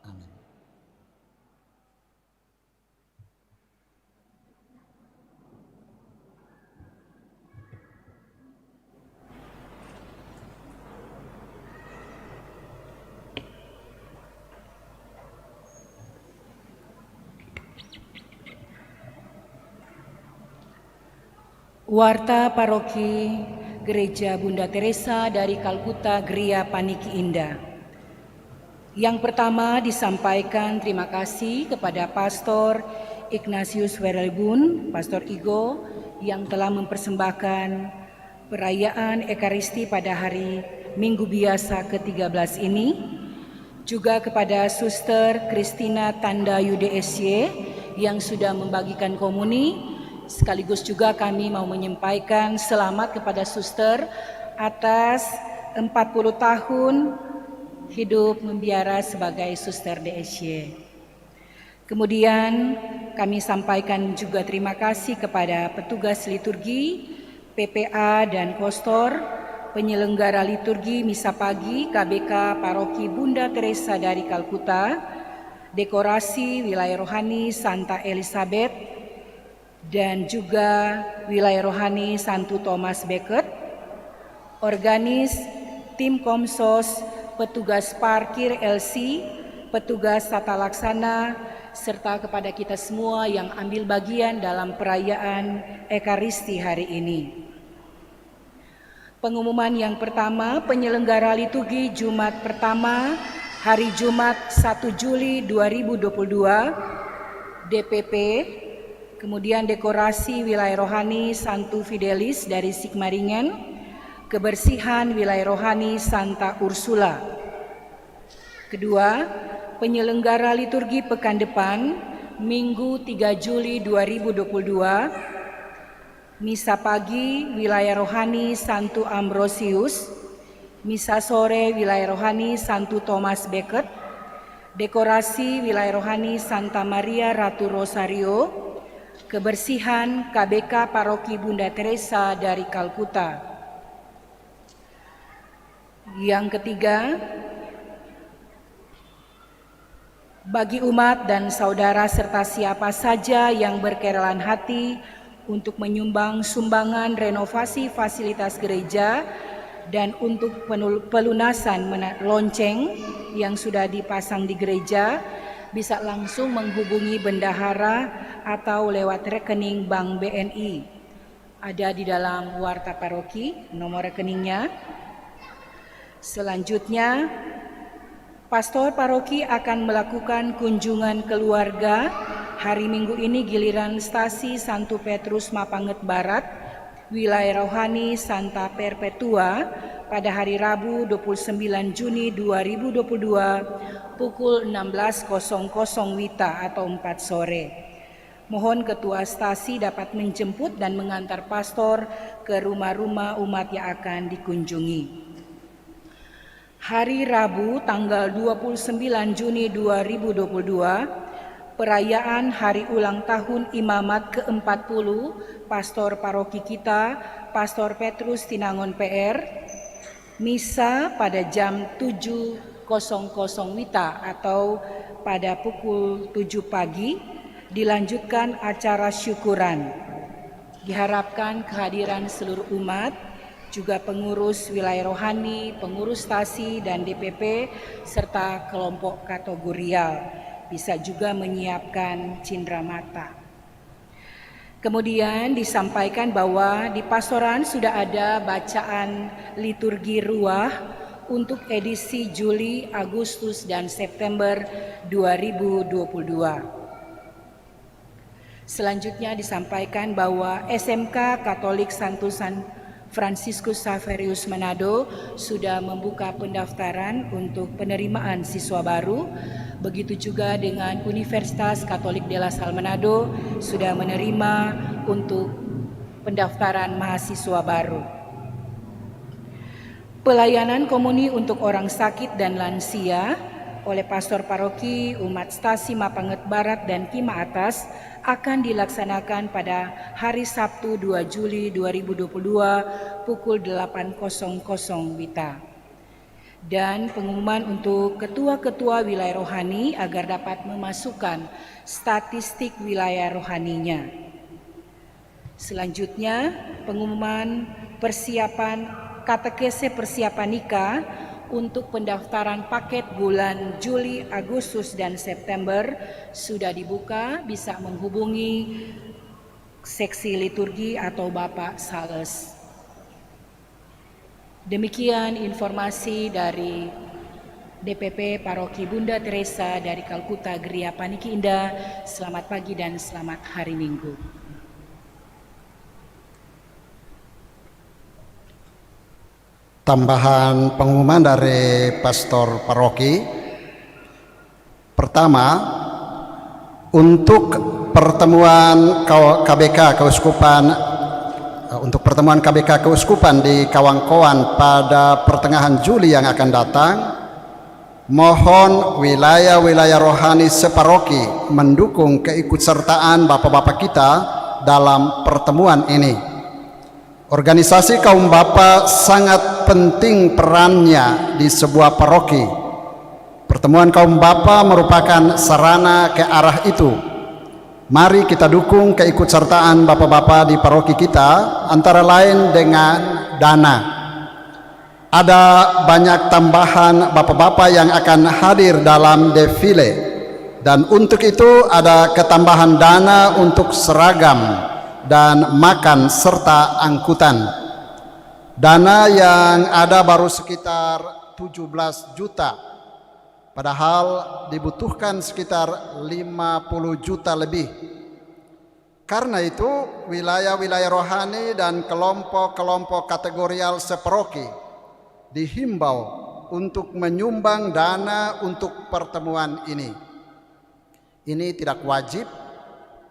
Amin. Warta Paroki Gereja Bunda Teresa dari Kalkuta Gria Paniki Indah. Yang pertama disampaikan terima kasih kepada Pastor Ignatius Werelbun, Pastor Igo, yang telah mempersembahkan perayaan Ekaristi pada hari Minggu Biasa ke-13 ini. Juga kepada Suster Christina Tanda UDSY yang sudah membagikan komuni. Sekaligus juga kami mau menyampaikan selamat kepada Suster atas 40 tahun hidup membiara sebagai Suster DSY. Kemudian kami sampaikan juga terima kasih kepada petugas liturgi, PPA dan Kostor, penyelenggara liturgi Misa Pagi KBK Paroki Bunda Teresa dari Kalkuta, dekorasi wilayah rohani Santa Elizabeth, dan juga wilayah rohani Santo Thomas Becket, organis, tim Komsos, petugas parkir LC, petugas tata laksana, serta kepada kita semua yang ambil bagian dalam perayaan Ekaristi hari ini. Pengumuman yang pertama, penyelenggara liturgi Jumat pertama, hari Jumat 1 Juli 2022, DPP, kemudian dekorasi wilayah rohani Santo Fidelis dari Sigmaringen, kebersihan wilayah rohani Santa Ursula. Kedua, penyelenggara liturgi pekan depan, Minggu 3 Juli 2022, Misa pagi wilayah rohani Santo Ambrosius, Misa sore wilayah rohani Santo Thomas Becket, dekorasi wilayah rohani Santa Maria Ratu Rosario, kebersihan KBK Paroki Bunda Teresa dari Kalkuta. Yang ketiga, bagi umat dan saudara serta siapa saja yang berkerelaan hati untuk menyumbang sumbangan renovasi fasilitas gereja dan untuk pelunasan lonceng yang sudah dipasang di gereja, bisa langsung menghubungi bendahara atau lewat rekening Bank BNI. Ada di dalam warta paroki nomor rekeningnya. Selanjutnya, Pastor Paroki akan melakukan kunjungan keluarga hari Minggu ini giliran stasi Santo Petrus Mapanget Barat, wilayah rohani Santa Perpetua pada hari Rabu 29 Juni 2022 pukul 16.00 WITA atau 4 sore. Mohon ketua stasi dapat menjemput dan mengantar pastor ke rumah-rumah umat yang akan dikunjungi. Hari Rabu tanggal 29 Juni 2022, perayaan hari ulang tahun imamat ke-40 Pastor Paroki kita, Pastor Petrus Tinangon PR, misa pada jam 7.00 WITA atau pada pukul 7 pagi, dilanjutkan acara syukuran. Diharapkan kehadiran seluruh umat, juga pengurus wilayah rohani, pengurus stasi dan DPP, serta kelompok kategorial bisa juga menyiapkan cindera mata. Kemudian disampaikan bahwa di pastoran sudah ada bacaan liturgi ruah untuk edisi Juli, Agustus, dan September 2022. Selanjutnya disampaikan bahwa SMK Katolik Santo San Franciscus Xaverius Manado sudah membuka pendaftaran untuk penerimaan siswa baru. Begitu juga dengan Universitas Katolik de La Salle Manado sudah menerima untuk pendaftaran mahasiswa baru. Pelayanan komuni untuk orang sakit dan lansia oleh Pastor Paroki Umat Stasi Mapanget Barat dan Kima Atas akan dilaksanakan pada hari Sabtu 2 Juli 2022 pukul 8.00 WITA. Dan pengumuman untuk ketua-ketua wilayah rohani agar dapat memasukkan statistik wilayah rohaninya. Selanjutnya, pengumuman persiapan katekese persiapan nikah untuk pendaftaran paket bulan Juli, Agustus, dan September sudah dibuka, bisa menghubungi seksi liturgi atau Bapak Sales. Demikian informasi dari DPP Paroki Bunda Teresa dari Kalkuta Gria Paniki Indah. Selamat pagi dan selamat hari Minggu. Tambahan pengumuman dari Pastor Paroki. Pertama, untuk pertemuan KBK Keuskupan di Kawangkoan pada pertengahan Juli yang akan datang, mohon wilayah-wilayah rohani separoki mendukung keikutsertaan Bapak-Bapak kita dalam pertemuan ini. Organisasi kaum bapa sangat penting perannya di sebuah paroki. Pertemuan kaum bapa merupakan sarana ke arah itu. Mari kita dukung keikutsertaan bapak-bapak di paroki kita, antara lain dengan dana. Ada banyak tambahan bapak-bapak yang akan hadir dalam defile, dan untuk itu ada ketambahan dana untuk seragam dan makan serta angkutan. Dana yang ada baru sekitar 17 juta, padahal dibutuhkan sekitar 50 juta lebih. Karena itu wilayah-wilayah rohani dan kelompok-kelompok kategorial separoki dihimbau untuk menyumbang dana untuk pertemuan ini. Ini tidak wajib,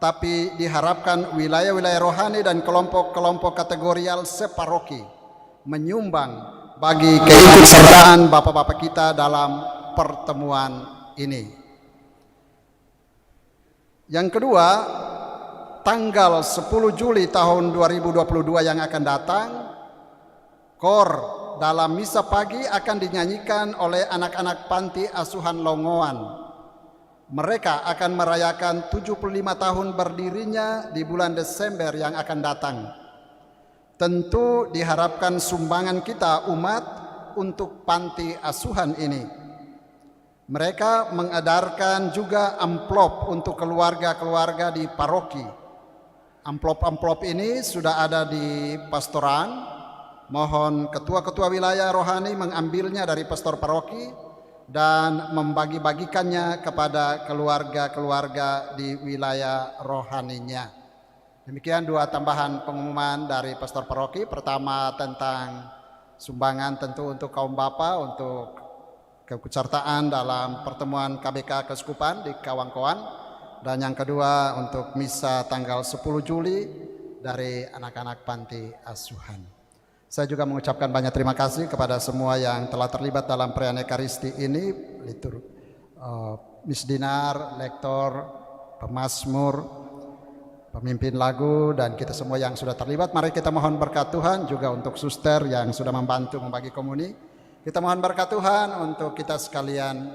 tapi diharapkan wilayah-wilayah rohani dan kelompok-kelompok kategorial separoki menyumbang bagi keikutsertaan bapak-bapak kita dalam pertemuan ini. Yang kedua, tanggal 10 Juli tahun 2022 yang akan datang, KOR dalam misa pagi akan dinyanyikan oleh anak-anak panti asuhan Longoan. Mereka akan merayakan 75 tahun berdirinya di bulan Desember yang akan datang. Tentu diharapkan sumbangan kita umat untuk panti asuhan ini. Mereka mengedarkan juga amplop untuk keluarga-keluarga di paroki. Amplop-amplop ini sudah ada di pastoran. Mohon ketua-ketua wilayah rohani mengambilnya dari pastor paroki dan membagi-bagikannya kepada keluarga-keluarga di wilayah rohaninya. Demikian dua tambahan pengumuman dari pastor paroki. Pertama tentang sumbangan tentu untuk kaum bapa untuk keikutsertaan dalam pertemuan KBK Keuskupan di Kawangkoan, dan yang kedua untuk misa tanggal 10 Juli dari anak-anak panti asuhan. Saya juga mengucapkan banyak terima kasih kepada semua yang telah terlibat dalam perayaan Ekaristi ini, misdinar, lektor, pemazmur, pemimpin lagu, dan kita semua yang sudah terlibat. Mari kita mohon berkat Tuhan juga untuk suster yang sudah membantu membagi komuni. Kita mohon berkat Tuhan untuk kita sekalian.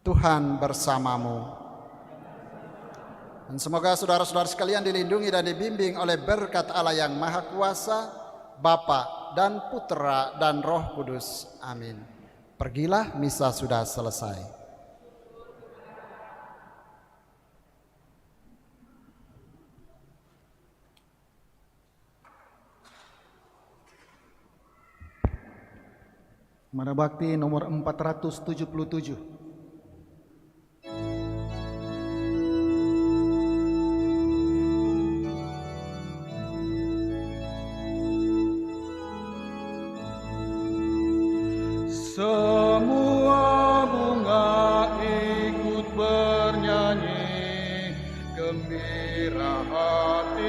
Tuhan bersamamu. Dan semoga saudara-saudara sekalian dilindungi dan dibimbing oleh berkat Allah yang Maha Kuasa, Bapa dan Putra dan Roh Kudus. Amin. Pergilah, misa sudah selesai. Mana Bakti nomor 477. Semua bunga ikut bernyanyi, gembira hati